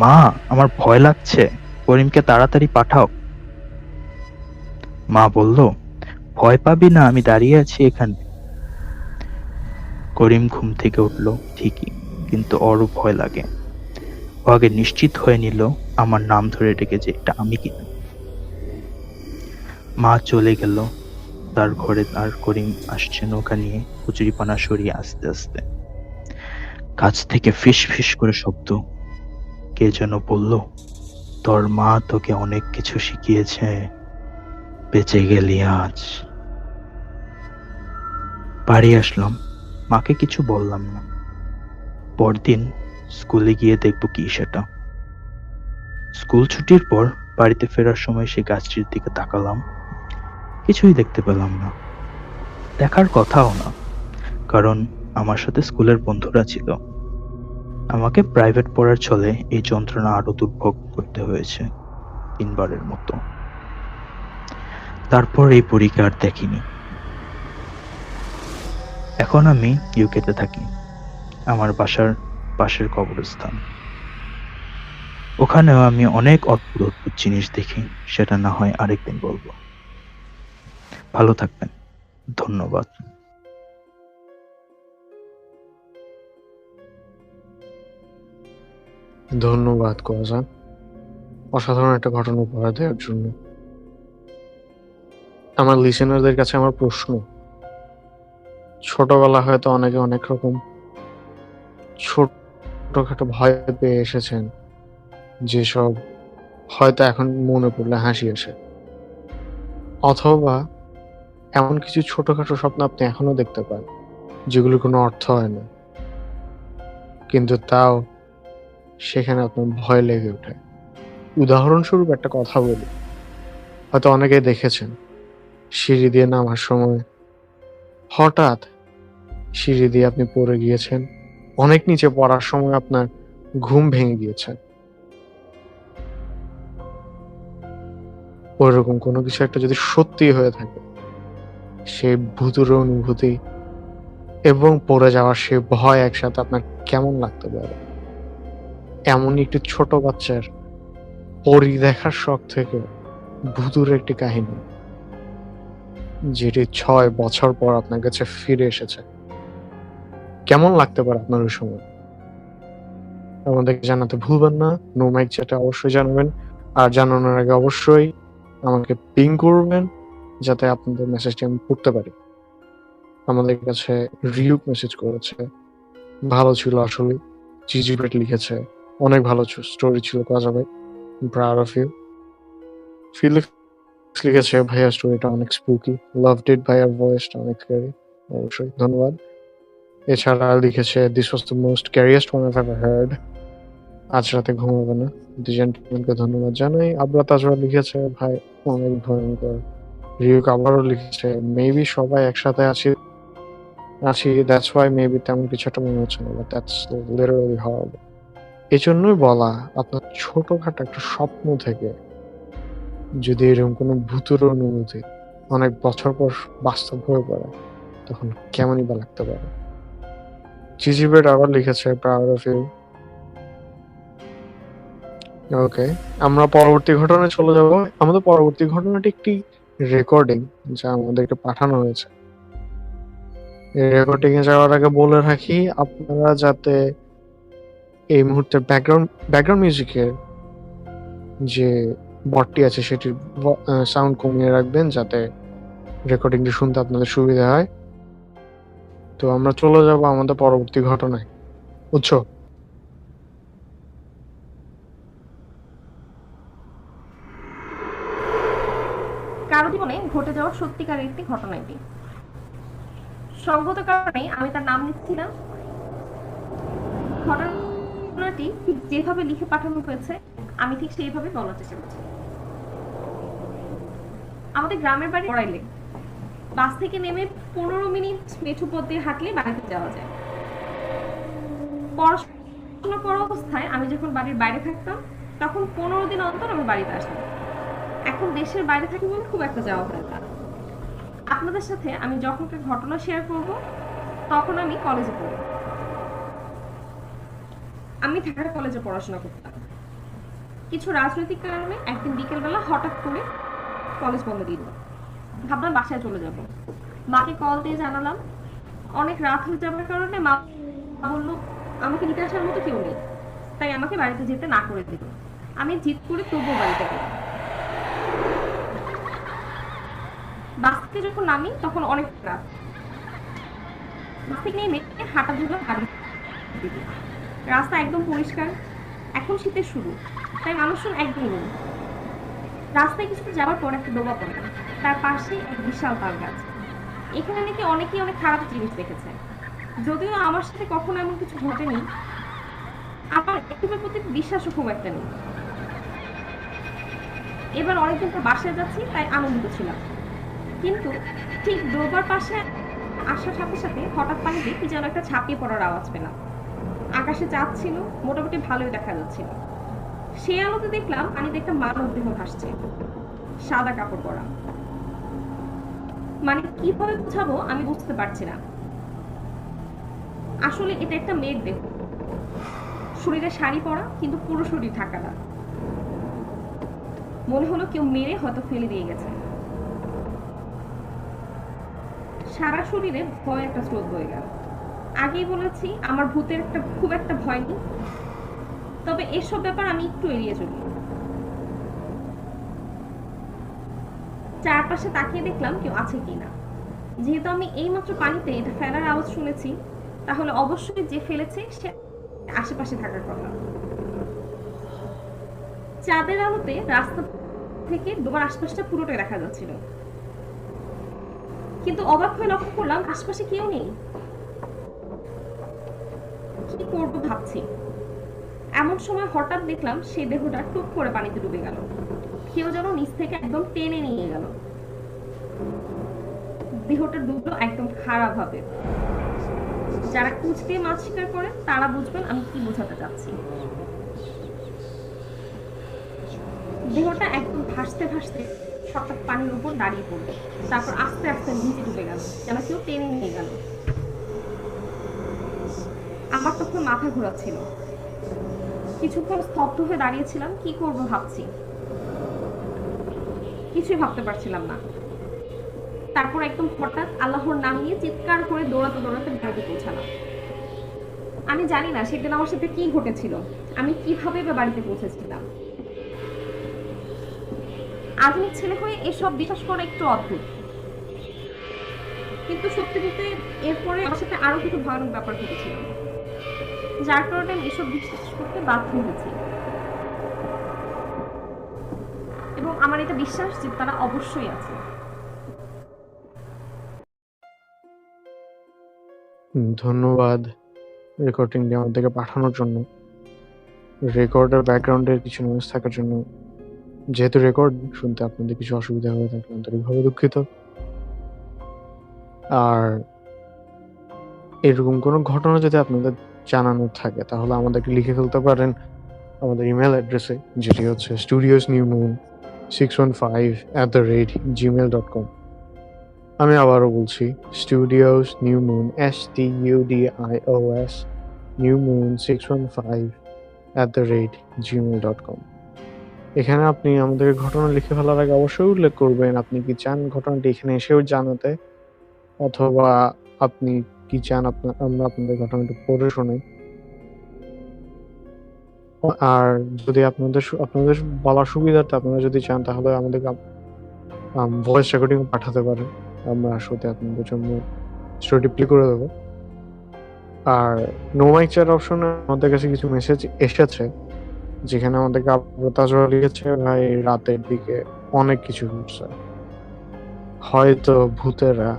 মা, আমার ভয় লাগছে, করিমকে তাড়াতাড়ি পাঠাও। মা বলল, ভয় পাবি না, আমি দাঁড়িয়ে আছি এখানে। করিম ঘুম থেকে উঠল ঠিকই, কিন্তু ওরও ভয় লাগে। ও আগে নিশ্চিত হয়ে নিল আমার নাম ধরে ডেকে যে এটা আমি কিনা। মা চলে গেল তার ঘরে, আর করিম আসছে নৌকা নিয়ে কচুরিপানা সরিয়ে আস্তে আস্তে। কাছ থেকে ফিস ফিস করে শব্দ, কে যেন বলল, তোর মা তোকে অনেক কিছু শিখিয়েছে, বেঁচে গেলি আজ। বাড়ি আসলাম, মাকে কিছু বললাম না। পরদিন স্কুলে গিয়ে দেখবো কি সেটা। স্কুল ছুটির পর বাড়িতে ফেরার সময় সেই গাছটির দিকে তাকালাম, কিছুই দেখতে পেলাম না, দেখার কথাও না, কারণ আমার সাথে স্কুলের বন্ধুরা ছিল। আমাকে প্রাইভেট পড়ার ছলে এই যন্ত্রণা আরো দুর্ভোগ করতে হয়েছে 3বারের মতো। তারপর এই পরীকে আর দেখিনি। এখন আমি ইউকেতে থাকি, আমার বাসার পাশের কবরস্থান। ওখানেও আমি অনেক অদ্ভুত অদ্ভুত জিনিস দেখি, সেটা না হয় আরেকদিন বলবো। ভালো থাকবেন, ধন্যবাদ। ধন্যবাদ কোয়াজান, অসাধারণ একটা ঘটনা উপহার দেওয়ার জন্য। আমার লিসেনারদের কাছে আমার প্রশ্ন, ছোটবেলা হয়তো অনেকে অনেক রকম ছোটখাটো ভয় পেয়ে এসেছেন, যেসব হয়তো এখন মনে পড়লে হাসি আসে, অথবা এমন কিছু ছোটখাটো স্বপ্ন আপনি এখনো দেখতে পান যেগুলো কোনো অর্থ হয় না, কিন্তু তাও সেখানে আপনার ভয় লেগে ওঠে। উদাহরণস্বরূপ একটা কথা বলি, হয়তো অনেকে দেখেছেন সিঁড়ি দিয়ে নামার সময় হঠাৎ সিঁড়ি দিয়ে আপনি পড়ে গিয়েছেন, অনেক নিচে পড়ার সময় আপনার ঘুম ভেঙে গিয়েছে। ওইরকম কোনো কিছু একটা যদি সত্যি হয়ে থাকে, সেই ভুতুর অনুভূতি এবং পড়ে যাওয়ার সে ভয় একসাথে আপনার কেমন লাগতে পারে? এমনই একটি ছোট বাচ্চার পরী দেখার শখ থেকে ভুতুর একটি কাহিনী, যেটি 6 বছর পর আপনার কাছে ফিরে এসেছে। কেমন লাগতে পারে আপনার ওই সময়? আমাদেরকে জানাতে ভুলবেন না। নো মাইক চ্যাটে অবশ্যই জানাবেন, আর জানানোর আগে অবশ্যই আমাকে পিং করবেন, যাতে আপনাদের মেসেজটি আমি পড়তে পারি। আমাদের কাছে রিউক মেসেজ করেছে, ভালো ছিল আসলে। জিজি পেট লিখেছে, অনেক ভালো স্টোরি ছিল কাজা ভাই, প্রাউড অফ ইউ। ফিলিক্স লিখেছে, ভাইয়া স্টোরিটা অনেক স্পুকি, লাভড ইট, ভাইয়ার ভয়েসটা অনেক স্ক্যারি। অবশ্যই ধন্যবাদ। এছাড়া লিখেছে, this was the most scariest one I've ever heard. আজ রাতে ঘুমাবে না। দুই জেন্টলম্যানকে ধন্যবাদ জানাই। আবরা তাজরা লিখেছে, ভাই অনেক ভয়ঙ্কর। রিউক আবারও লিখেছে, মেবি সবাই একসাথে আছি, দ্যাটস ওয়াই মেবি তেমন কিছু একটা মনে হচ্ছে না, বাট দ্যাটস লিটারালি হররিবল। এই জন্যই বলা, আপনার ছোটখাটো একটা স্বপ্ন থেকে যদি এরকম কোনো ভূতের অনুভূতি অনেক বছর পর বাস্তব হয়ে পড়ে, তখন কেমনই বা লাগতে পারে। জিজিবেট আবার লিখেছে, প্রাউড অফ ইউ। ওকে, আমরা পরবর্তী ঘটনায় চলে যাব। আমাদের পরবর্তী ঘটনাটি একটি রেকর্ডিং, যা আমাদেরকে পাঠানো হয়েছে। এই রেকর্ডিং এ যাওয়ার আগে বলে রাখি, আপনারা যাতে এই মুহূর্তে ব্যাকগ্রাউন্ড মিউজিকের যে বটটি আছে সেটির সাউন্ড কমিয়ে রাখবেন, যাতে রেকর্ডিংটি শুনতে আপনাদের সুবিধা হয়। তো আমরা চলে যাব আমাদের পরবর্তী ঘটনায়, বুঝছো? কারো জীবনে ঘটে যাওয়া সত্যিকারের একটি ঘটনা এটি। সঙ্গত কারণে আমি তার নাম নিচ্ছি না। ঘটনাটি ঠিক যেভাবে লিখে পাঠানো হয়েছে আমি ঠিক সেইভাবে বলার চেষ্টা করছি। আমাদের গ্রামের বাড়ি পড়াইলে বাস থেকে নেমে 15 মিনিট মেঠো পথ দিয়ে হাঁটলে বাড়িতে যাওয়া যায়। পড়াশোনা করা অবস্থায় আমি যখন বাড়ির বাইরে থাকতাম, তখন 15 দিন অন্তর আমি বাড়িতে আসতাম। এখন দেশের বাইরে থাকি বলে খুব একটা যাওয়া হয় না। আপনাদের সাথে আমি যখনকার ঘটনা শেয়ার করব, তখন আমি কলেজে পড়ি। আমি ঢাকা কলেজে পড়াশোনা করতাম। কিছু রাজনৈতিক কারণে একদিন বিকেলবেলা হঠাৎ করে কলেজ বন্ধ দিল। ভাবলাম বাসায় চলে যাব। মাকে কল দিয়ে জানালাম। অনেক রাত হয়ে যাওয়ার কারণে মা বলল আমাকে নিতে আসার মতো কেউ নেই, তাই আমাকে বাড়িতে যেতে না করে দিল। আমি জিদ করে তবুও বাড়িতে গেলাম। বাস থেকে যখন নামি তখন অনেক রাত। বাস থেকে নেমে হাঁটা ধরলাম বাড়ির দিকে। রাস্তা একদম পরিষ্কার, এখন শীতের শুরু, তাই মানুষজন একদমই নেই। রাস্তায় কিছুটা যাওয়ার পর একটা ডোবা পড়ে, তার পাশে এক বিশাল তাল গাছ। এখানে নাকি অনেকেই অনেক খারাপ জিনিস দেখেছে, যদিও আমার সাথে কখনো এমন কিছু ঘটেনি। আমার এসবের প্রতি বিশ্বাসও খুব একটা নেই। এবার অনেকদিন পর বাসায় যাচ্ছি, তাই আনন্দিত ছিলাম। কিন্তু ঠিক ডোবার পাশে আসার সাথে সাথে হঠাৎ পানিতে কি যেন একটা ছাপিয়ে পড়ার আওয়াজ পেলাম। আকাশে চাঁদ ছিল, মোটামুটি ভালোই দেখা যাচ্ছিল। সেই আলোতে দেখলাম পানিতে একটা মানব দেহ ভাসছে, সাদা কাপড় পরা। মানে কিভাবে বোঝাবো আমি বুঝতে পারছি না। আসলে এটা একটা মেয়ের দেহ, শরীরে শাড়ি পরা, কিন্তু পুরো শরীর ঢাকা না। মনে হলো কেউ মেরে হয়তো ফেলে দিয়ে গেছে। সারা শরীরে ভয় একটা স্রোত বয়ে গেল। আগেই বলেছি আমার ভূতের খুব একটা ভয় নেই, তবে এসব ব্যাপার আমি একটু এড়িয়ে চলি। চারপাশে তাকিয়ে দেখলাম কেউ আছে কিনা। যেহেতু আমি এইমাত্র পানিতে এটা ফেলার আওয়াজ শুনেছি, তাহলে অবশ্যই যে ফেলেছে সে আশেপাশে থাকার কথা। চাঁদের আলোতে রাস্তা থেকে ডোবার আশপাশটা পুরোটাই দেখা যাচ্ছিল, কিন্তু অবাক হয়ে লক্ষ্য করলাম আশপাশে কেউ নেই। কি করবো ভাবছি, এমন সময় হঠাৎ দেখলাম সেই দেহটা টুপ করে পানিতে ডুবে গেল। কেউ যেন নিচ থেকে একদম টেনে নিয়ে গেল। দেহটা ডুবলো একদম খারাপ ভাবে। যারা কুচ দিয়ে মাছ শিকার করে তারা বুঝবেন আমি কি বোঝাতে চাচ্ছি। দেহটা একদম ভাসতে ভাসতে হঠাৎ পানির উপর দাঁড়িয়ে পড়লো, তারপর আস্তে আস্তে নিচে ডুবে গেল, যেন কেউ টেনে নিয়ে গেল। আমার তখন মাথা ঘোরাচ্ছিল। কিছুক্ষণ স্তব্ধ হয়ে দাঁড়িয়েছিলাম, কি করব ভাবছি, কিছুই ভাবতে পারছিলাম না। তারপর একদম হঠাৎ আল্লাহর নাম নিয়ে চিৎকার করে দৌড়াতে দৌড়াতে বাড়িতে পৌঁছালাম। আমি জানি না সেদিন আমার সাথে কি ঘটেছিল, আমি কিভাবে বা বাড়িতে পৌঁছেছিলাম। আধুনিক ছেলে হয়ে এসব বিশ্বাস করা একটু অদ্ভুত, কিন্তু সত্যি বলতে এরপরে আমার সাথে আরো কিছু ভয়ানক ব্যাপার ঘটেছিল, যার কারণে আমি এসব বিশ্বাস করতে বাধ্য হয়েছি। এবং আমার এটা বিশ্বাস যে তারা অবশ্যই আছে। ধন্যবাদ রেকর্ডিংটি আমাদেরকে পাঠানোর জন্য, রেকর্ডের ব্যাকগ্রাউন্ডের কিছু নিউজ থাকার জন্য। যেহেতু রেকর্ড শুনতে আপনাদের কিছু অসুবিধা হয়ে থাকলে আন্তরিকভাবে দুঃখিত। আর এরকম কোনো ঘটনা যদি আপনাদের জানানোর থাকে তাহলে আমাদেরকে লিখে ফেলতে পারেন আমাদের ইমেল অ্যাড্রেসে, যেটি হচ্ছে studiosnewmoon615@gmail.com। আমি আবারও বলছি, studiosnewmoon STUDIOS newmoon615@gmail.com। এখানে আপনি আমাদের ঘটনা লিখে ফেলার আগে অবশ্যই উল্লেখ করবেন আপনি কি চান ঘটনাটি এখানে এসেও জানাতে, অথবা আপনি কি চান আমরা আপনাদের ঘটনাটি পড়ে শোনাই। আর যদি আপনাদের বলার সুবিধার্থে আপনারা যদি চান তাহলে আমাদের ভয়েস রেকর্ডিং পাঠাতে পারেন, আমরা শোতে আপনাদের জন্য স্টোরি প্লে করে দেবো। আর নো মাইক চ্যাট অপশনে আমাদের কাছে কিছু মেসেজ এসেছে, যেখানে আমাদেরকে তাজরা লিখেছে, ভাই রাতের দিকে অনেক কিছু ঘটছে, হয়তো ভূতেরা,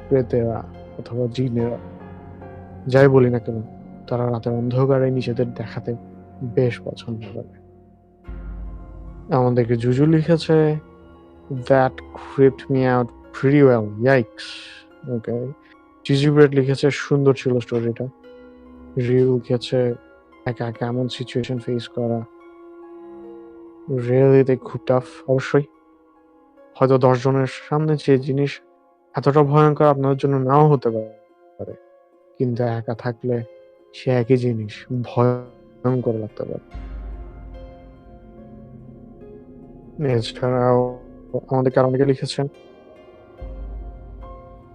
প্রেতেরা অথবা জিনেরা, যাই বলি না কেন, তারা রাতের অন্ধকারে নিজেদের দেখাতে বেশ পছন্দ করে। আমাদেরকে জুজু লিখেছে, that creeped me out pretty well, yikes. Okay. জিজি ব্রেড লিখেছে সুন্দর ছিল স্টোরিটা। রিউ লিখেছে একা একা এমন সিচুয়েশন ফেস করা রিয়েলিতে খুব টাফ। অবশ্যই হয়তো 10 জনের সামনে যে জিনিস এতটা ভয়ঙ্কর আপনাদের জন্য নাও হতে পারে, কিন্তু একা থাকলে সে একই জিনিস ভয়ঙ্কর লাগতে পারে। এছাড়াও আমাদেরকে আরো অনেকে লিখেছেন।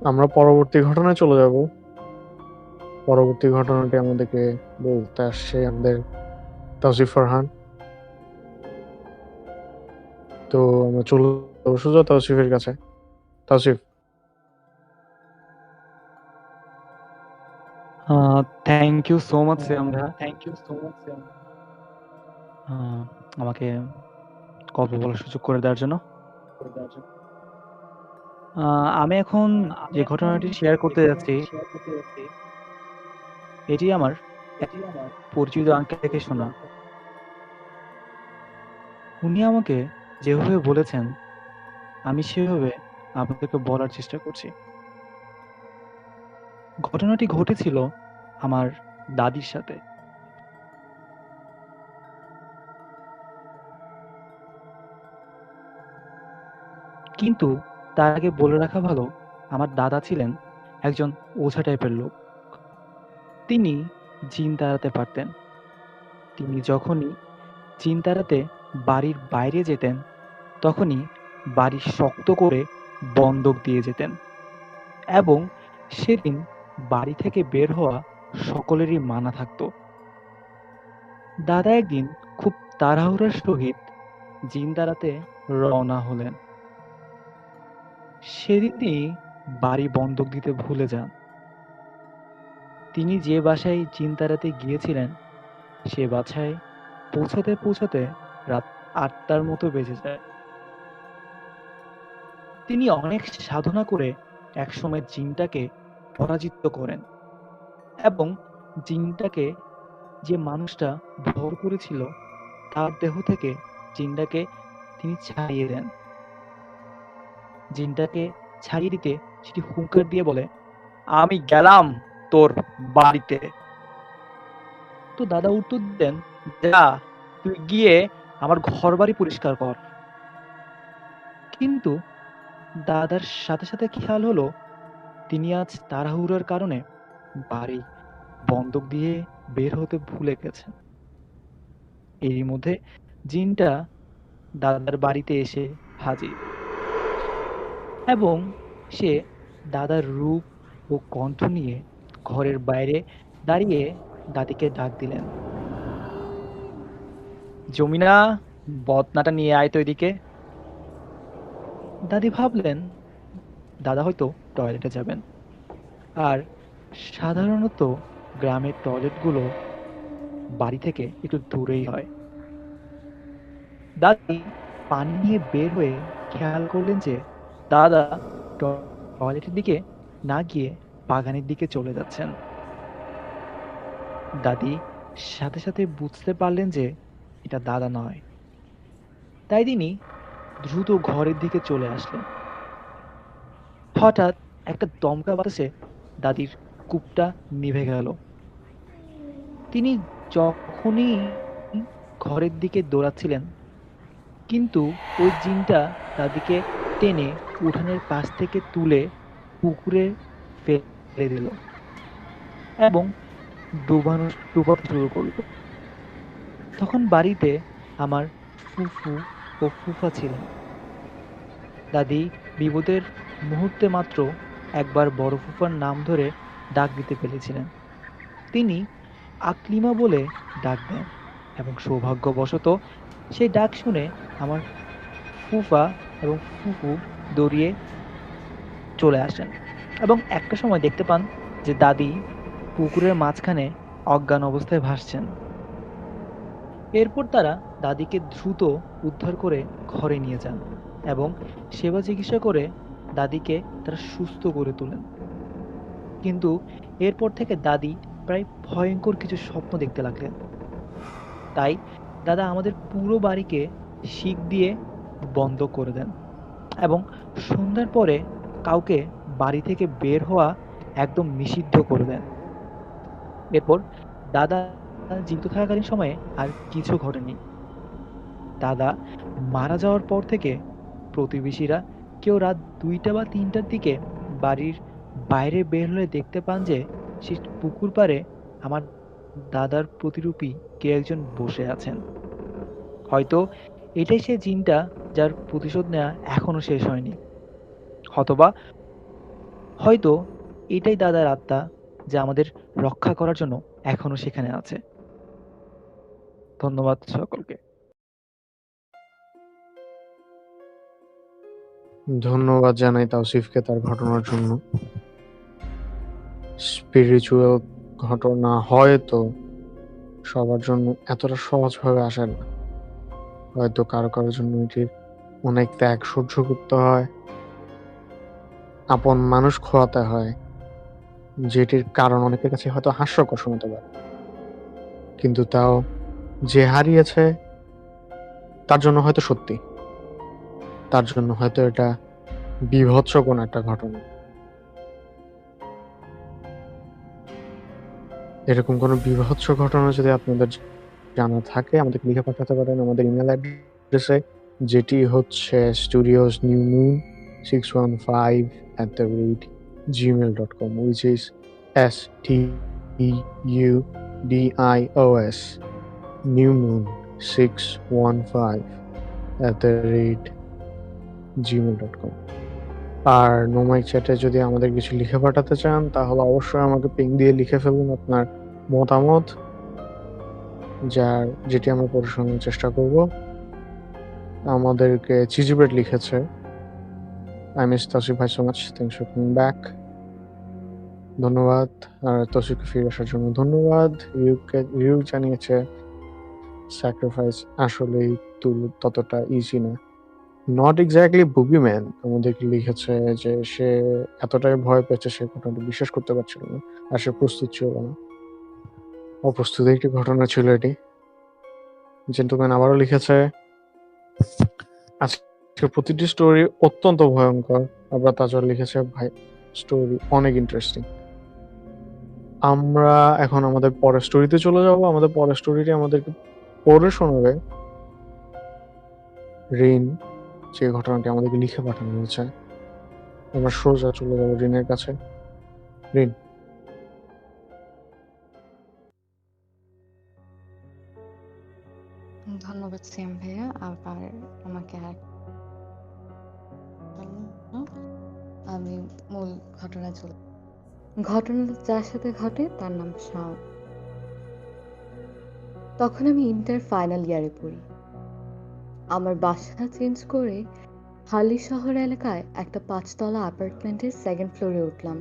আমরা পরবর্তী ঘটনায় চলে যাব। পরবর্তী ঘটনাটি আমাদেরকে বলতে আসছে আমাদের তাওসিফ ফারহান। তো আমরা চলে যাবো সোজা তাওসিফের কাছে। Tawsif, thank you so much Shyam ভাইয়া, thank you so much Shyam. আহ, আমাকে গল্প বলার সুযোগ করে দেওয়ার জন্য। আমি এখন যে ঘটনাটি শেয়ার করতে যাচ্ছি এটি আমার এক পরিচিত আঙ্কেল থেকে শোনা। উনি আমাকে যেভাবে বলেছেন আমি সেভাবে আপনাদেরকে বলার চেষ্টা করছি। ঘটনাটি ঘটেছিল আমার দাদির সাথে। কিন্তু তার আগে বলে রাখা ভালো, আমার দাদা ছিলেন একজন ওঝা টাইপের লোক। তিনি জিন তাড়াতে পারতেন। তিনি যখনই জিন তাড়াতে বাড়ির বাইরে যেতেন তখনই বাড়ি শক্ত করে বন্ধক দিয়ে যেতেন এবং সেদিন বাড়ি থেকে বের হওয়া সকলেরই মানা থাকতো। দাদা একদিন খুব তাড়াহুড়োর সহিত জিন তাড়াতে রওনা হলেন। সেদিন তিনি বাড়ি বন্ধক দিতে ভুলে যান। তিনি যে বাসায় জিন তাড়াতে গিয়েছিলেন সে বাসায় পৌঁছাতে পৌঁছাতে রাত ৮টার মতো বেজে যায়। তিনি অনেক সাধনা করে একসময় জিনটাকে পরাজিত করেন এবং জিনটাকে যে মানুষটা ভর করেছিল তার দেহ থেকে জিনটাকে তিনি ছাড়িয়ে দেন। জিনটাকে ছাড়িয়ে দিতে সেটি হুঙ্কার দিয়ে বলে, আমি গেলাম তোর বাড়িতে। তো দাদা উত্তর দেন, যা তুই গিয়ে আমার ঘর বাড়ি পরিষ্কার কর। কিন্তু দাদার সাথে সাথে খেয়াল হলো তিনি আজ তাড়াহুড়োর কারণে বাড়ি বন্ধক দিয়ে বের হতে ভুলে গেছেন। এরই মধ্যে জিনটা দাদার বাড়িতে এসে হাজির এবং সে দাদার রূপ ও কণ্ঠ নিয়ে ঘরের বাইরে দাঁড়িয়ে দাদিকে ডাক দিলেন, জমিনা, বদনাটা নিয়ে আয় তো এদিকে। দাদি ভাবলেন দাদা হয়তো টয়লেটে যাবেন, আর সাধারণত গ্রামের টয়লেটগুলো বাড়ি থেকে একটু দূরেই হয়। দাদি পানি নিয়ে বের হয়ে খেয়াল করলেন যে দাদা টয়লেটের দিকে না গিয়ে বাগানের দিকে চলে যাচ্ছেন। দাদি সাথে সাথে বুঝতে পারলেন যে এটা দাদা নয়। তাই তিনি দ্রুত ঘরের দিকে চলে আসলেন। হঠাৎ একটা দমকা বাতাসে দাদির কূপটা নিভে গেল। তিনি যখনই ঘরের দিকে দৌড়াচ্ছিলেন কিন্তু ওই জিনটা দাদিকে টেনে উঠানের পাশ থেকে তুলে পুকুরে ফেলে দিল এবং ডুবাতে শুরু করলো। তখন বাড়িতে আমার ফুফু ও ফুফা ছিলেন। দাদি বিপদের মুহূর্তে মাত্র একবার বড় ফুফার নাম ধরে ডাক দিতে পেরেছিলেন। তিনি আকলিমা বলে ডাক দেন এবং সৌভাগ্যবশত সেই ডাক শুনে আমার ফুফা এবং ফুফু দৌড়িয়ে চলে আসেন এবং একটা সময় দেখতে পান যে দাদি পুকুরের মাঝখানে অজ্ঞান অবস্থায় ভাসছেন। এরপর তারা দাদিকে দ্রুত উদ্ধার করে ঘরে নিয়ে যান এবং সেবা চিকিৎসা করে দাদিকে তারা সুস্থ করে তোলেন। কিন্তু এরপর থেকে দাদি প্রায় ভয়ঙ্কর কিছু স্বপ্ন দেখতে লাগলেন। তাই দাদা আমাদের পুরো বাড়িকে শিক দিয়ে বন্ধ করে দেন এবং সন্ধ্যার পরে কাউকে বাড়ি থেকে বের হওয়া একদম নিষিদ্ধ করে দেন। এরপর দাদা জীবিত থাকাকালীন সময়ে আর কিছু ঘটেনি। দাদা মারা যাওয়ার পর থেকে প্রতিবেশীরা কেউ রাত ২টা বা ৩টার দিকে বাড়ির বাইরে বের হলে দেখতে পান যে সেই পুকুর পাড়ে আমার দাদার প্রতিরূপী কে একজন বসে আছেন। হয়তো এটাই সে জিনটা যার প্রতিশোধ নেওয়া এখনো শেষ হয়নি, অথবা হয়তো এটাই দাদার আত্মা যা আমাদের রক্ষা করার জন্য এখনো সেখানে আছে। ধন্যবাদ সকলকে। ধন্যবাদ জানাই তাওসিফকে তার ঘটনার জন্য। স্পিরিচুয়াল ঘটনা হয়তো সবার জন্য এতটা সহজভাবে আসে না। হয়তো কারো কারোর জন্য এটির অনেক ত্যাগ সহ্য করতে হয়, আপন মানুষ খোয়াতে হয়, যেটির কারণ অনেকের কাছে হয়তো হাস্যকর শোনাতে পারে, কিন্তু তাও যে হারিয়েছে তার জন্য হয়তো সত্যি, তার জন্য হয়তো এটা বীভৎস কোনো একটা ঘটনা। এরকম কোনো বীভৎস ঘটনা যদি আপনাদের জানা থাকে আমাদেরকে লিখে পাঠাতে পারেন আমাদের ইমেল অ্যাড্রেসে, যেটি হচ্ছে studiosnewmoon615@gmail.com, which is STUDIOS newmoon615@gmail.com। আর নোমাই চ্যাটে যদি আমাদের কিছু লিখে পাঠাতে চান তাহলে অবশ্যই আমাকে পিং দিয়ে লিখে ফেলুন আপনার মতামত, যেটি আমরা পড়ে শোনার চেষ্টা করব। আমাদেরকে চিজিব্রেড লিখেছে, আই মিস তৌসিফ ভাই so much, thanks for coming back. ধন্যবাদ। আর তৌসিফকে ফিরে আসার জন্য ধন্যবাদ। রিউ জানিয়েছে স্যাক্রিফাইস আসলেই ততটা ইজি না। নট এক্স্যাক্টলি বুগিম্যান আমাদেরকে লিখেছে যে সে এতটাই ভয় পেয়েছে সে ঘটনাটা বিশ্বাস করতে পারছিল না, আর সে প্রস্তুত ছিল না। অপ্রস্তুত একটি ঘটনা ছিল এটি। জেন্টলম্যান আবারও লিখেছে আজকে প্রতিটি স্টোরি অত্যন্ত ভয়ঙ্কর। আবার তাজর লিখেছে ভাই স্টোরি অনেক ইন্টারেস্টিং। আমরা এখন আমাদের পরের স্টোরিতে চলে যাব। আমাদের পরের স্টোরিটি আমাদেরকে পড়ে শোনাবে রিন, যে ঘটনাটি আমাদেরকে লিখে পাঠানো হয়েছে। আমরা সোজা চলে যাবো রিনের কাছে। রিন। ধন্যবাদ সিয়াম ভাইয়া। আবার আমাকে আমি মূল ঘটনা চলে। ঘটনা যার সাথে ঘটে তার নাম শাওন। তখন আমি ইন্টার ফাইনাল ইয়ারে পড়ি। আমার বাসা চেঞ্জ করে হালি শহর এলাকায় একটা 5 তলা অ্যাপার্টমেন্টের সেকেন্ড ফ্লোরে উঠলাম।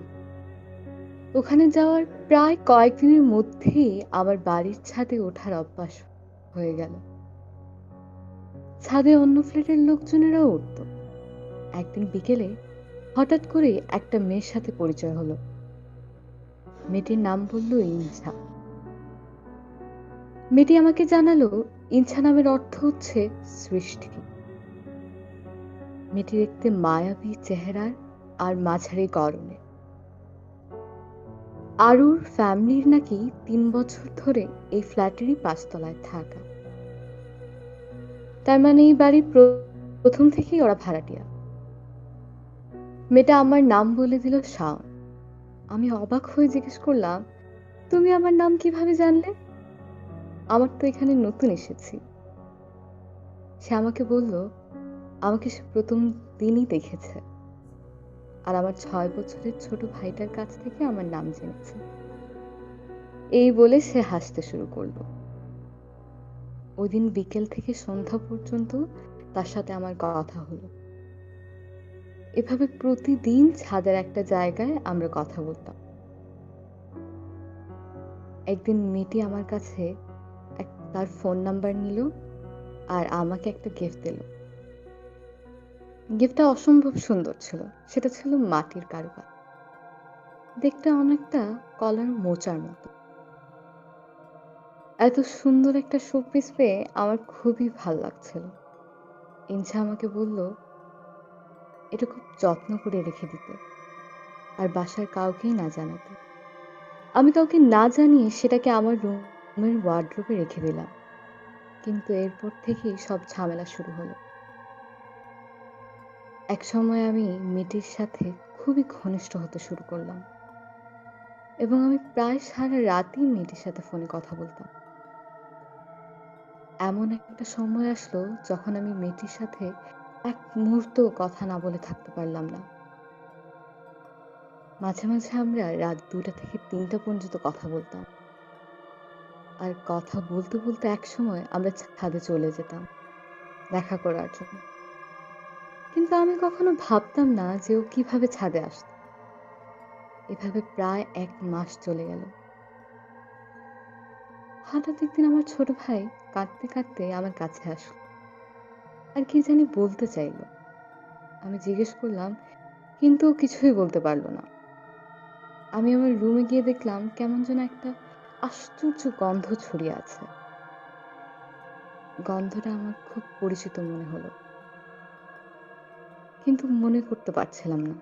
ওখানে যাওয়ার প্রায় কয়েকদিনের মধ্যেই আমার বাড়ির ছাদে ওঠার অভ্যাস হয়ে গেল। ছাদে অন্য ফ্ল্যাটের লোকজনেরাও উঠত। একদিন বিকেলে হঠাৎ করে একটা মেয়ের সাথে পরিচয় হলো। মেয়েটির নাম বললো ইনছা। মেয়েটি আমাকে জানালো ইনছা নামের অর্থ হচ্ছে সৃষ্টি। মেয়েটি দেখতে মায়াবী চেহারার আর মাঝারি গড়নে। আরুর ফ্যামিলির নাকি 3 বছর ধরে এই ফ্ল্যাটেরই 5 তলায় থাকা। তার মানে এই বাড়ির প্রথম থেকেই ওরা ভাড়াটিয়া। মেয়েটা আমার নাম বলে দিল শাওন। আমি অবাক হয়ে জিজ্ঞেস করলাম, তুমি আমার নাম কিভাবে জানলে? আমার তো এখানে নতুন এসেছি। সে আমাকে বলল আমাকে সে প্রথম দিনই দেখেছে, আর আমার 6 বছরের ছোট ভাইটার কাছ থেকে আমার নাম জেনেছে। এই বলে সে হাসতে শুরু করলো। ওই দিন বিকেল থেকে সন্ধ্যা পর্যন্ত তার সাথে আমার কথা হলো। এভাবে প্রতিদিন ছাদের একটা জায়গায় আমরা কথা বলতাম। একদিন মেয়েটি আমার কাছে তার ফোন নাম্বার নিল আর আমাকে একটা গিফট দিল। গিফটটা অসম্ভব সুন্দর ছিল। সেটা ছিল মাটির কারুকাজ, দেখতে অনেকটা কলার মোচার মতো। এত সুন্দর একটা শোপিস পেয়ে আমার খুবই ভাল লাগছিল। ইনছা আমাকে বলল এটা খুব যত্ন করে রেখে দিতে, আর বাসার কাউকেই না জানাতে। আমি কাউকে না জানিয়ে সেটাকে আমার রুমের ওয়ার্ড্রোবে রেখে দিলাম। কিন্তু এরপর থেকেই সব ঝামেলা শুরু হলো। এক সময় আমি মেয়েটির সাথে খুবই ঘনিষ্ঠ হতে শুরু করলাম এবং আমি প্রায় সারা রাতই মেয়েটির সাথে ফোনে কথা বলতাম। এমন একটা সময় আসলো যখন আমি মেয়েটির সাথে এক মুহূর্ত কথা না বলে থাকতে পারলাম না। মাঝে মাঝে আমরা রাত 2টা থেকে 3টা পর্যন্ত কথা বলতাম, আর কথা বলতে বলতে এক সময় আমরা ছাদে চলে যেতাম দেখা করার জন্য। কিন্তু আমি কখনো ভাবতাম না যে ও কিভাবে ছাদে আসত। এভাবে প্রায় 1 মাস চলে গেল। হঠাৎ একদিন আমার ছোট ভাই কাঁদতে কাঁদতে আমার কাছে আসলো। আর কি জানি বলতে চাইলো। আমি জিজ্ঞেস করলাম, কিন্তু ও কিছুই বলতে পারল না। আমি আমার রুমে গিয়ে দেখলাম কেমন যেন একটা আশ্চর্য গন্ধ ছড়িয়ে আছে। গন্ধটা আমার খুব পরিচিত মনে হলো, কিন্তু মনে করতে পারছিলাম না।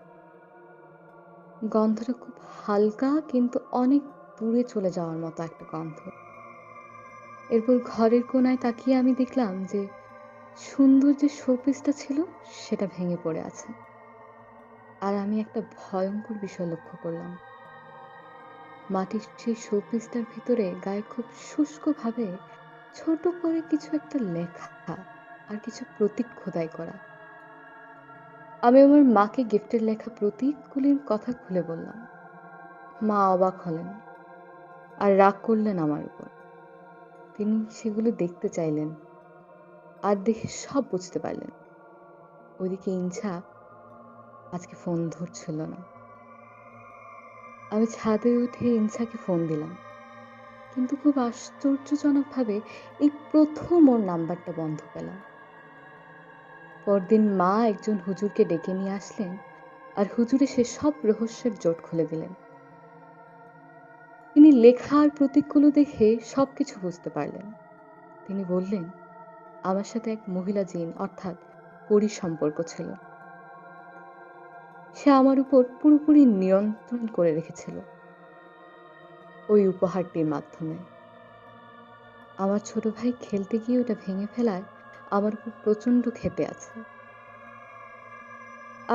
গন্ধটা খুব হালকা কিন্তু অনেক দূরে চলে যাওয়ার মতো একটা গন্ধ। এরপর ঘরের কোণায় তাকিয়ে আমি দেখলাম যে সুন্দর যে শোপিসটা ছিল সেটা ভেঙে পড়ে আছে। আর আমি একটা ভয়ঙ্কর বিষয় লক্ষ্য করলাম। মাটির সেই শোপিসটার ভিতরে গায়ে খুব শুষ্কভাবে ছোট করে কিছু একটা লেখা আর কিছু প্রতীক খোদাই করা। আমি আমার মাকে গিফটের লেখা প্রতীকগুলির কথা খুলে বললাম। মা অবাক হলেন আর রাগ করলেন আমার উপর। তিনি সেগুলো দেখতে চাইলেন আর দেখে সব বুঝতে পারলেন। ওইদিকে ইনছা আজকে ফোন ধরছিল না। আমি ছাদে উঠে ইনসাকে ফোন দিলাম, কিন্তু খুব আশ্চর্যজনকভাবে এই প্রথম ওর নাম্বারটা বন্ধ পেলাম। পরদিন মা একজন হুজুরকে ডেকে নিয়ে আসলেন আর হুজুরে সে সব রহস্যের জট খুলে দিলেন। তিনি লেখা আর প্রতীকগুলো দেখে সবকিছু বুঝতে পারলেন। তিনি বললেন, আমার সাথে এক মহিলা জিন অর্থাৎ পরীর সম্পর্ক ছিল। সে আমার উপর পুরোপুরি নিয়ন্ত্রণ করে রেখেছিল ওই উপহারটির মাধ্যমে। আমার ছোট ভাই খেলতে গিয়ে ওটা ভেঙে ফেলায় আমার উপর প্রচন্ড ক্ষেপে আছে।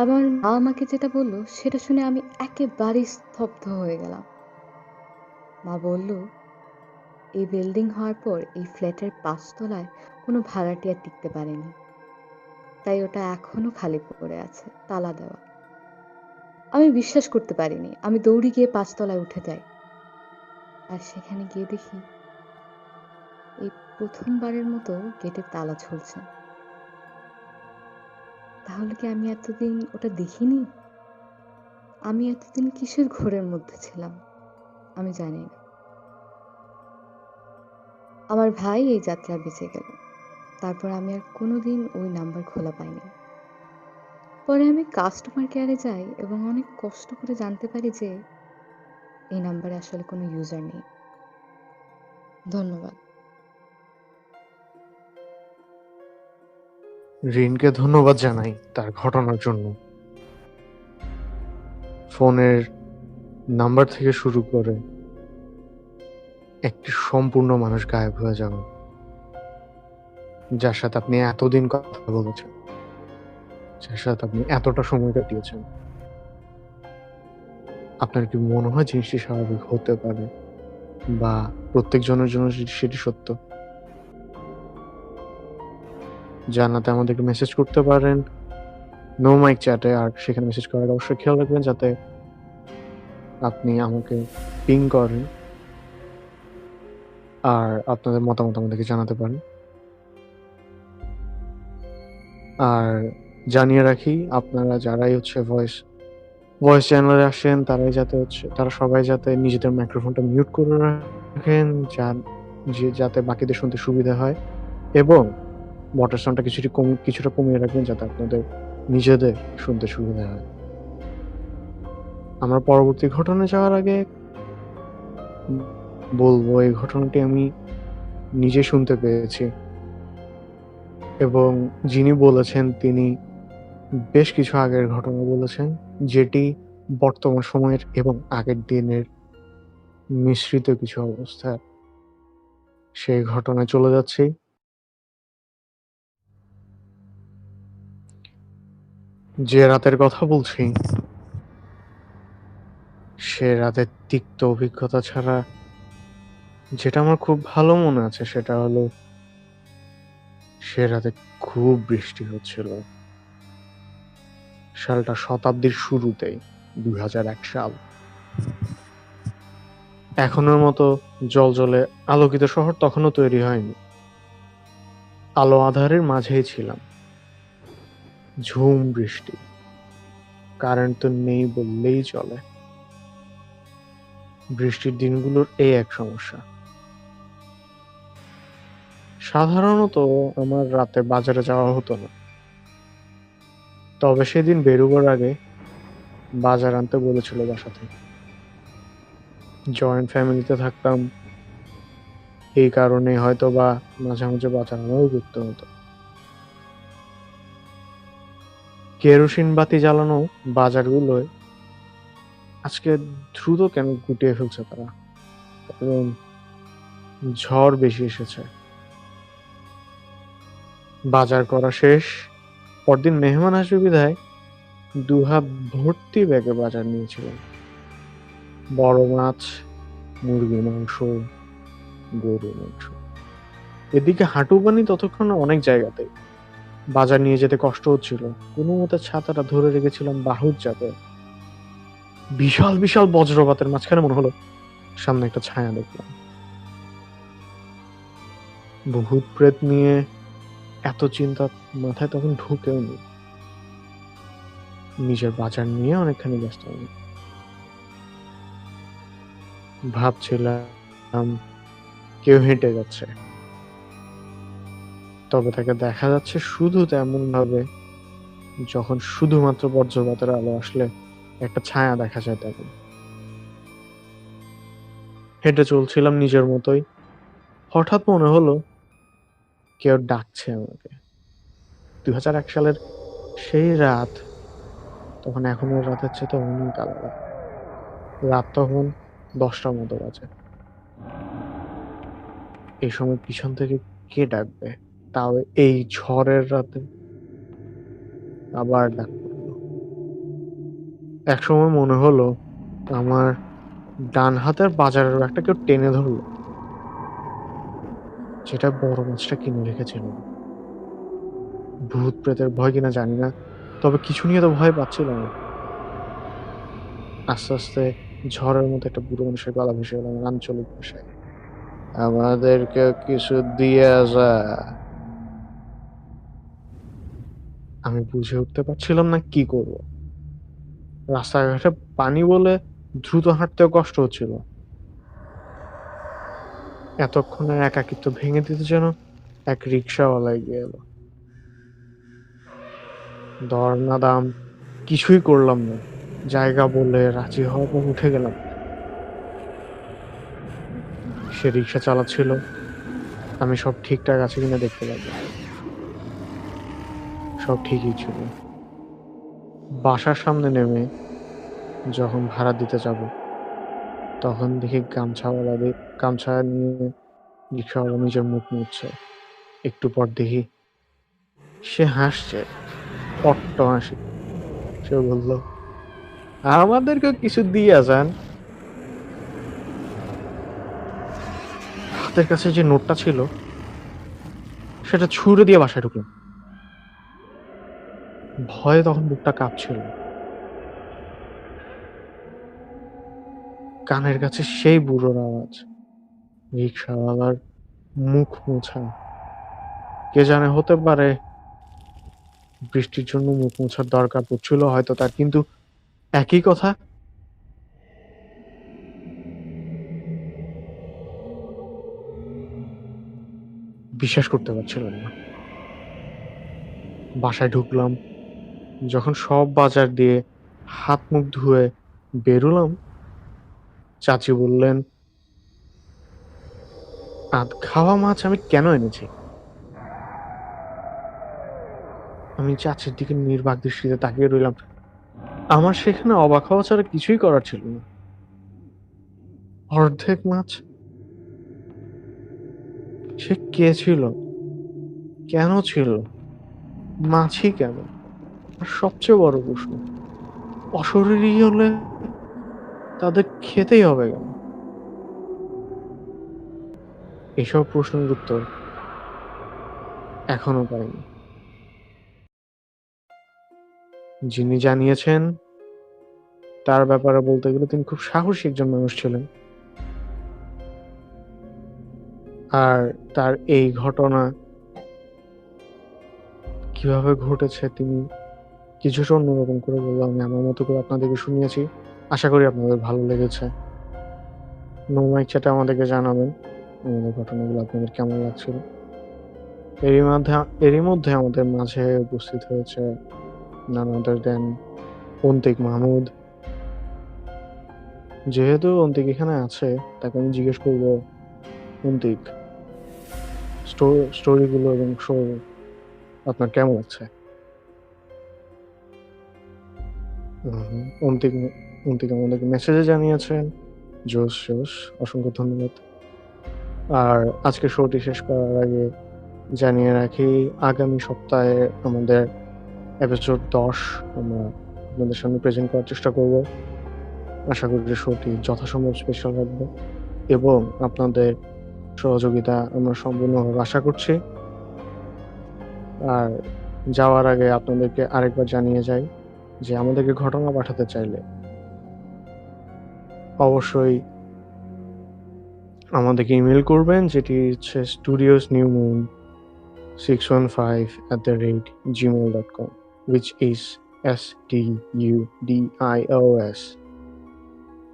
আমার মা আমাকে যেটা বলল সেটা শুনে আমি একেবারেই স্তব্ধ হয়ে গেলাম। মা বলল, এই বিল্ডিং হওয়ার পর এই ফ্ল্যাটের ৫ তলায় কোনো ভাড়াটিয়া টিকতে পারেনি, তাই ওটা এখনো খালি পড়ে আছে, তালা দেওয়া। আমি বিশ্বাস করতে পারিনি। আমি দৌড়ে গিয়ে ৫ তলায় উঠে যাই আর সেখানে গিয়ে দেখি এই প্রথমবারের মতো গেটে তালা ঝুলছে। তাহলে কি আমি এতদিন ওটা দেখিনি? আমি এতদিন কিসের ঘোরের মধ্যে ছিলাম আমি জানি না। আমার ভাই এই যাত্রায় বেঁচে গেল। তারপর আমি আর কোনোদিন ওই নাম্বার খোলা পাইনি। পরে আমি কাস্টমার কেয়ারে যাই এবং অনেক কষ্ট করে জানতে পারি যে এই নাম্বারে আসলে কোনো ইউজার নেই। ধন্যবাদ। রিনকে ধন্যবাদ জানাই তার ঘটনার জন্য। ফোনের নাম্বার থেকে শুরু করে একটি সম্পূর্ণ মানুষ গায়েব হয়ে যাবে, যার সাথে আপনি এতদিন কথা বলেছেন, যার সাথে আপনি এতটা সময় কাটিয়েছেন। আপনার কি মনে হয় জিনিসটি স্বাভাবিক হতে পারে, বা প্রত্যেকজনের জন্য সেটি সত্য? জানাতে আমাদেরকে মেসেজ করতে পারেন নো মাইক চ্যাটে। আর সেখানে মেসেজ করার আগে অবশ্যই খেয়াল রাখবেন যাতে আপনি আমাকে পিং করেন আর আপনাদের মতামত আমাদেরকে জানাতে পারেন। আর জানিয়ে রাখি, আপনারা যারাই ভয়েস চ্যানেলে আসেন তারা সবাই যাতে নিজেদের মাইক্রোফোনটা মিউট করে রাখেন, যাতে বাকিদের শুনতে সুবিধা হয়, এবং ওয়াটার সাউন্ডটা কিছুটা কমিয়ে রাখবেন যাতে আপনাদের নিজেদের শুনতে সুবিধা হয়। আমরা পরবর্তী ঘটনায় যাওয়ার আগে বলবো, এই ঘটনাটি আমি নিজে শুনতে পেয়েছি এবং যিনি বলেছেন তিনি বেশ কিছু আগের ঘটনা বলেছেন, যেটি বর্তমান সময়ের এবং আগের দিনের মিশ্রিত কিছু অবস্থা। সেই ঘটনায় চলে যাচ্ছি। যে রাতের কথা বলছি, সে রাতের তিক্ত অভিজ্ঞতা ছাড়া যেটা আমার খুব ভালো মনে আছে সেটা হলো, সে রাতে খুব বৃষ্টি হচ্ছিল। সালটা শতাব্দীর শুরুতেই, ২০০১ সাল। এখনের মতো জ্বলজ্বলে আলোকিত শহর তখনও তৈরি হয়নি। আলো আঁধারের মাঝেই ছিলাম। ঝুম বৃষ্টি, কারেন্ট তো নেই বললেই চলে। বৃষ্টির দিনগুলোর এই এক সমস্যা, সাধারণত আমার রাতে বাজারে যাওয়া হতো না, তবে সেদিন বেরোবার আগে বাজার আনতে বলেছিল বাসা থেকে। জয়েন্ট ফ্যামিলিতে থাকতাম, এই কারণে হয়তো বা মাঝে মাঝে বাজার আনাও করতে হতো। কেরোসিন বাতি জ্বালানো বাজারগুলোয় আজকে দ্রুত কেন গুটিয়ে ফেলছে তারা, কারণ ঝড় বেশি এসেছে। বাজার করা শেষ, পরদিন মেহমান আসবে বিধায় 2 হাত ভর্তি ব্যাগে বাজার নিয়েছিলাম। বড় মাছ, মুরগির মাংস, গরুর মাংস। এদিকে হাঁটু পানি ততক্ষণ অনেক জায়গাতে। বাজার নিয়ে যেতে কষ্ট হচ্ছিল, কোনো মতে ছাতাটা ধরে রেখেছিলাম বাহুর চাপে। বিশাল বিশাল বজ্রপাতের মাঝখানে মনে হলো সামনে একটা ছায়া দেখলাম। ভূত প্রেত নিয়ে এত চিন্তা মাথায় তখন ঢুকেও নি। নিজের বাজার নিয়ে অনেকখানি ব্যস্ত আমি। ভাবছিলাম কেউ হেঁটে যাচ্ছে, তবে তাকে দেখা যাচ্ছে শুধু তেমন ভাবে যখন শুধুমাত্র বজ্রপাতের আলো আসলে একটা ছায়া দেখা যায় তেমন। হেঁটে চলছিলাম নিজের মতোই, হঠাৎ মনে হলো কেউ ডাকছে আমাকে। 2001 সালের সেই রাত, তখন এখনের রাতের চেয়ে তো অনেক আলাদা। রাত তখন 10টার মতো বাজে। এই সময় পিছন থেকে কে ডাকবে, তাও এই ঝড়ের রাতে? আবার ডাক পড়লো। একসময় মনে হলো আমার ডান হাতের বাজারের একটা কেউ টেনে ধরলো, যেটা বড় মাছটা কিনে রেখেছিল। ভূত প্রেতের ভয় কিনা জানি না, তবে কিছু নিয়ে তো ভয় পাচ্ছিলাম না। আস্তে আস্তে ঝড়ের মতো একটা বুড়ো মানুষের গলা ভেসে গেল আমার আঞ্চলিক ভাষায়, আমাদেরকে কিছু দিয়ে যা। আমি বুঝে উঠতে পারছিলাম না কি করব। রাস্তাঘাটে পানি বলে দ্রুত হাঁটতেও কষ্ট হচ্ছিল। এতক্ষণে একাকিত্ব ভেঙে দিতে যেন এক রিক্সাওয়ালা এগিয়ে এলো। দর না দাম কিছুই করলাম না, জায়গা বলে রাজি হওয়ার পর উঠে গেলাম। সে রিক্সা চালাচ্ছিল, আমি সব ঠিকঠাক আছে কিনা দেখতে লাগলাম। সব ঠিকই ছিল। বাসার সামনে নেমে যখন ভাড়া দিতে যাব, তখন দেখি গামছা নিয়ে রিক্সাওয়ালা নিজের মুখ মুছছে। একটু পর দেখি সে হাসছে, পট্ট হাসি। সে বলল, আমাদেরকে কিছু দিয়ে যান। হাতের কাছে যে নোটটা ছিল সেটা ছুঁড়ে দিয়ে বাসায় ঢুকলাম। ভয়ে তখন বুকটা কাঁপছিল। কানের কাছে সেই বুড়োর আওয়াজ, রিক্সাওয়ালার মুখ মোছা। কে জানে, হতে পারে বৃষ্টির জন্য মুখ মোছার দরকার পড়ছিল হয়তো তার, কিন্তু একই কথা। বিশ্বাস করতে পারছিলাম না। বাসায় ঢুকলাম, যখন সব বাজার দিয়ে হাত মুখ ধুয়ে বেরোলাম, চাচি বললেন, আধ খাওয়া মাছ আমি কেন এনেছি। আমি চাচির দিকে নির্বাক দৃষ্টিতে তাকিয়ে রইলাম। আমার সেখানে অবাক হওয়া ছাড়া কিছুই করার ছিল না। অর্ধেক মাছ, সে কে ছিল, কেন ছিল, মাছই কেন? আর সবচেয়ে বড় প্রশ্ন, অশরীরী হলে তাদের খেতেই হবে কেন? এসব প্রশ্নের উত্তর এখনো পাইনি। যিনি জানিয়েছেন তার ব্যাপারে বলতে গেলে তিনি খুব সাহসী একজন মানুষ ছিলেন, আর তার এই ঘটনা কিভাবে ঘটেছে তিনি কিছুটা অন্যরকম করে বললো। আমি আমার মতো করে আপনাদেরকে শুনিয়েছি, আশা করি আপনাদের ভালো লেগেছে। নো মাইক চ্যাটে আমাদেরকে জানাবেন আমাদের ঘটনাগুলো আপনাদের কেমন লাগছিল। এরই মধ্যে আমাদের মাঝে উপস্থিত হয়েছে none other than Antik Mahmud. যেহেতু অন্তিক এখানে আছে, তাকে আমি জিজ্ঞেস করবো, অন্তিক, স্টোরিগুলো এবং শো আপনার কেমন লাগছে? অন্তিক অন্তিক আমাদেরকে মেসেজে জানিয়েছেন, জোস জোস, অসংখ্য ধন্যবাদ। আর আজকে শোটি শেষ করার আগে জানিয়ে রাখি, আগামী সপ্তাহে আমাদের এপিসোড 10 আমরা আপনাদের সামনে প্রেজেন্ট করার চেষ্টা করব। আশা করি শোটি যথাসম্ভব স্পেশাল রাখবো এবং আপনাদের সহযোগিতা আমরা সম্পূর্ণভাবে আশা করছি। আর যাওয়ার আগে আপনাদেরকে আরেকবার জানিয়ে যাই যে আমাদেরকে ঘটনা পাঠাতে চাইলে অবশ্যই আমাদেরকে ইমেল করবেন, যেটি হচ্ছে studiosnewmoon615@gmail.com, which is STUDIOS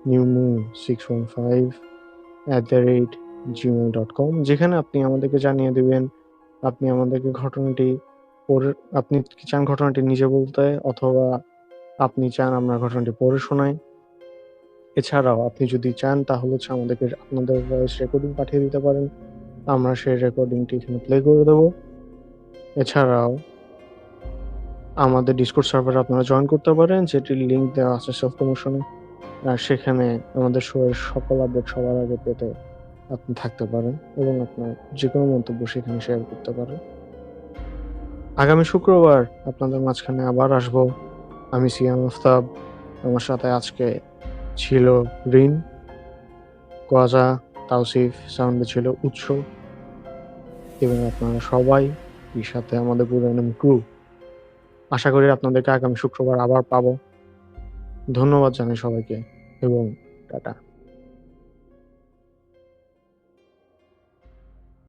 newmoon615@gmail.com, যেখানে আপনি আমাদেরকে জানিয়ে দেবেন আপনি আমাদেরকে ঘটনাটি পড়ে, আপনি কি চান ঘটনাটি নিজে বলতে, অথবা আপনি চান আমরা ঘটনাটি পড়ে শোনাই। এছাড়াও আপনি যদি চান তাহলে হচ্ছে আমাদেরকে আপনাদের ভয়েস রেকর্ডিং পাঠিয়ে দিতে পারেন, আমরা সেই রেকর্ডিংটি এখানে প্লে করে দেবো। এছাড়াও আমাদের ডিসকর্ড সার্ভারে আপনারা জয়েন করতে পারেন, যেটির লিঙ্ক দেওয়া আছে সেলফ প্রমোশনে। আর সেখানে আমাদের শোয়ের সকল আপডেট সবার আগে পেতে আপনি থাকতে পারেন এবং আপনার যে কোনো মন্তব্য সেখানে শেয়ার করতে পারেন। আগামী শুক্রবার আপনাদের মাঝখানে আবার আসবো। আমি সিয়াম আফতাব, আমার সাথে আজকে ছিল রিন, কোয়াজা, তাওসিফ, সাউন্ডে ছিল উৎস এবং আপনারা সবাই এর সাথে আমাদের পুরানো ক্রু। আশা করি আপনাদেরকে আগামী শুক্রবার আবার পাবো। ধন্যবাদ জানাই সবাইকে এবং টাটা।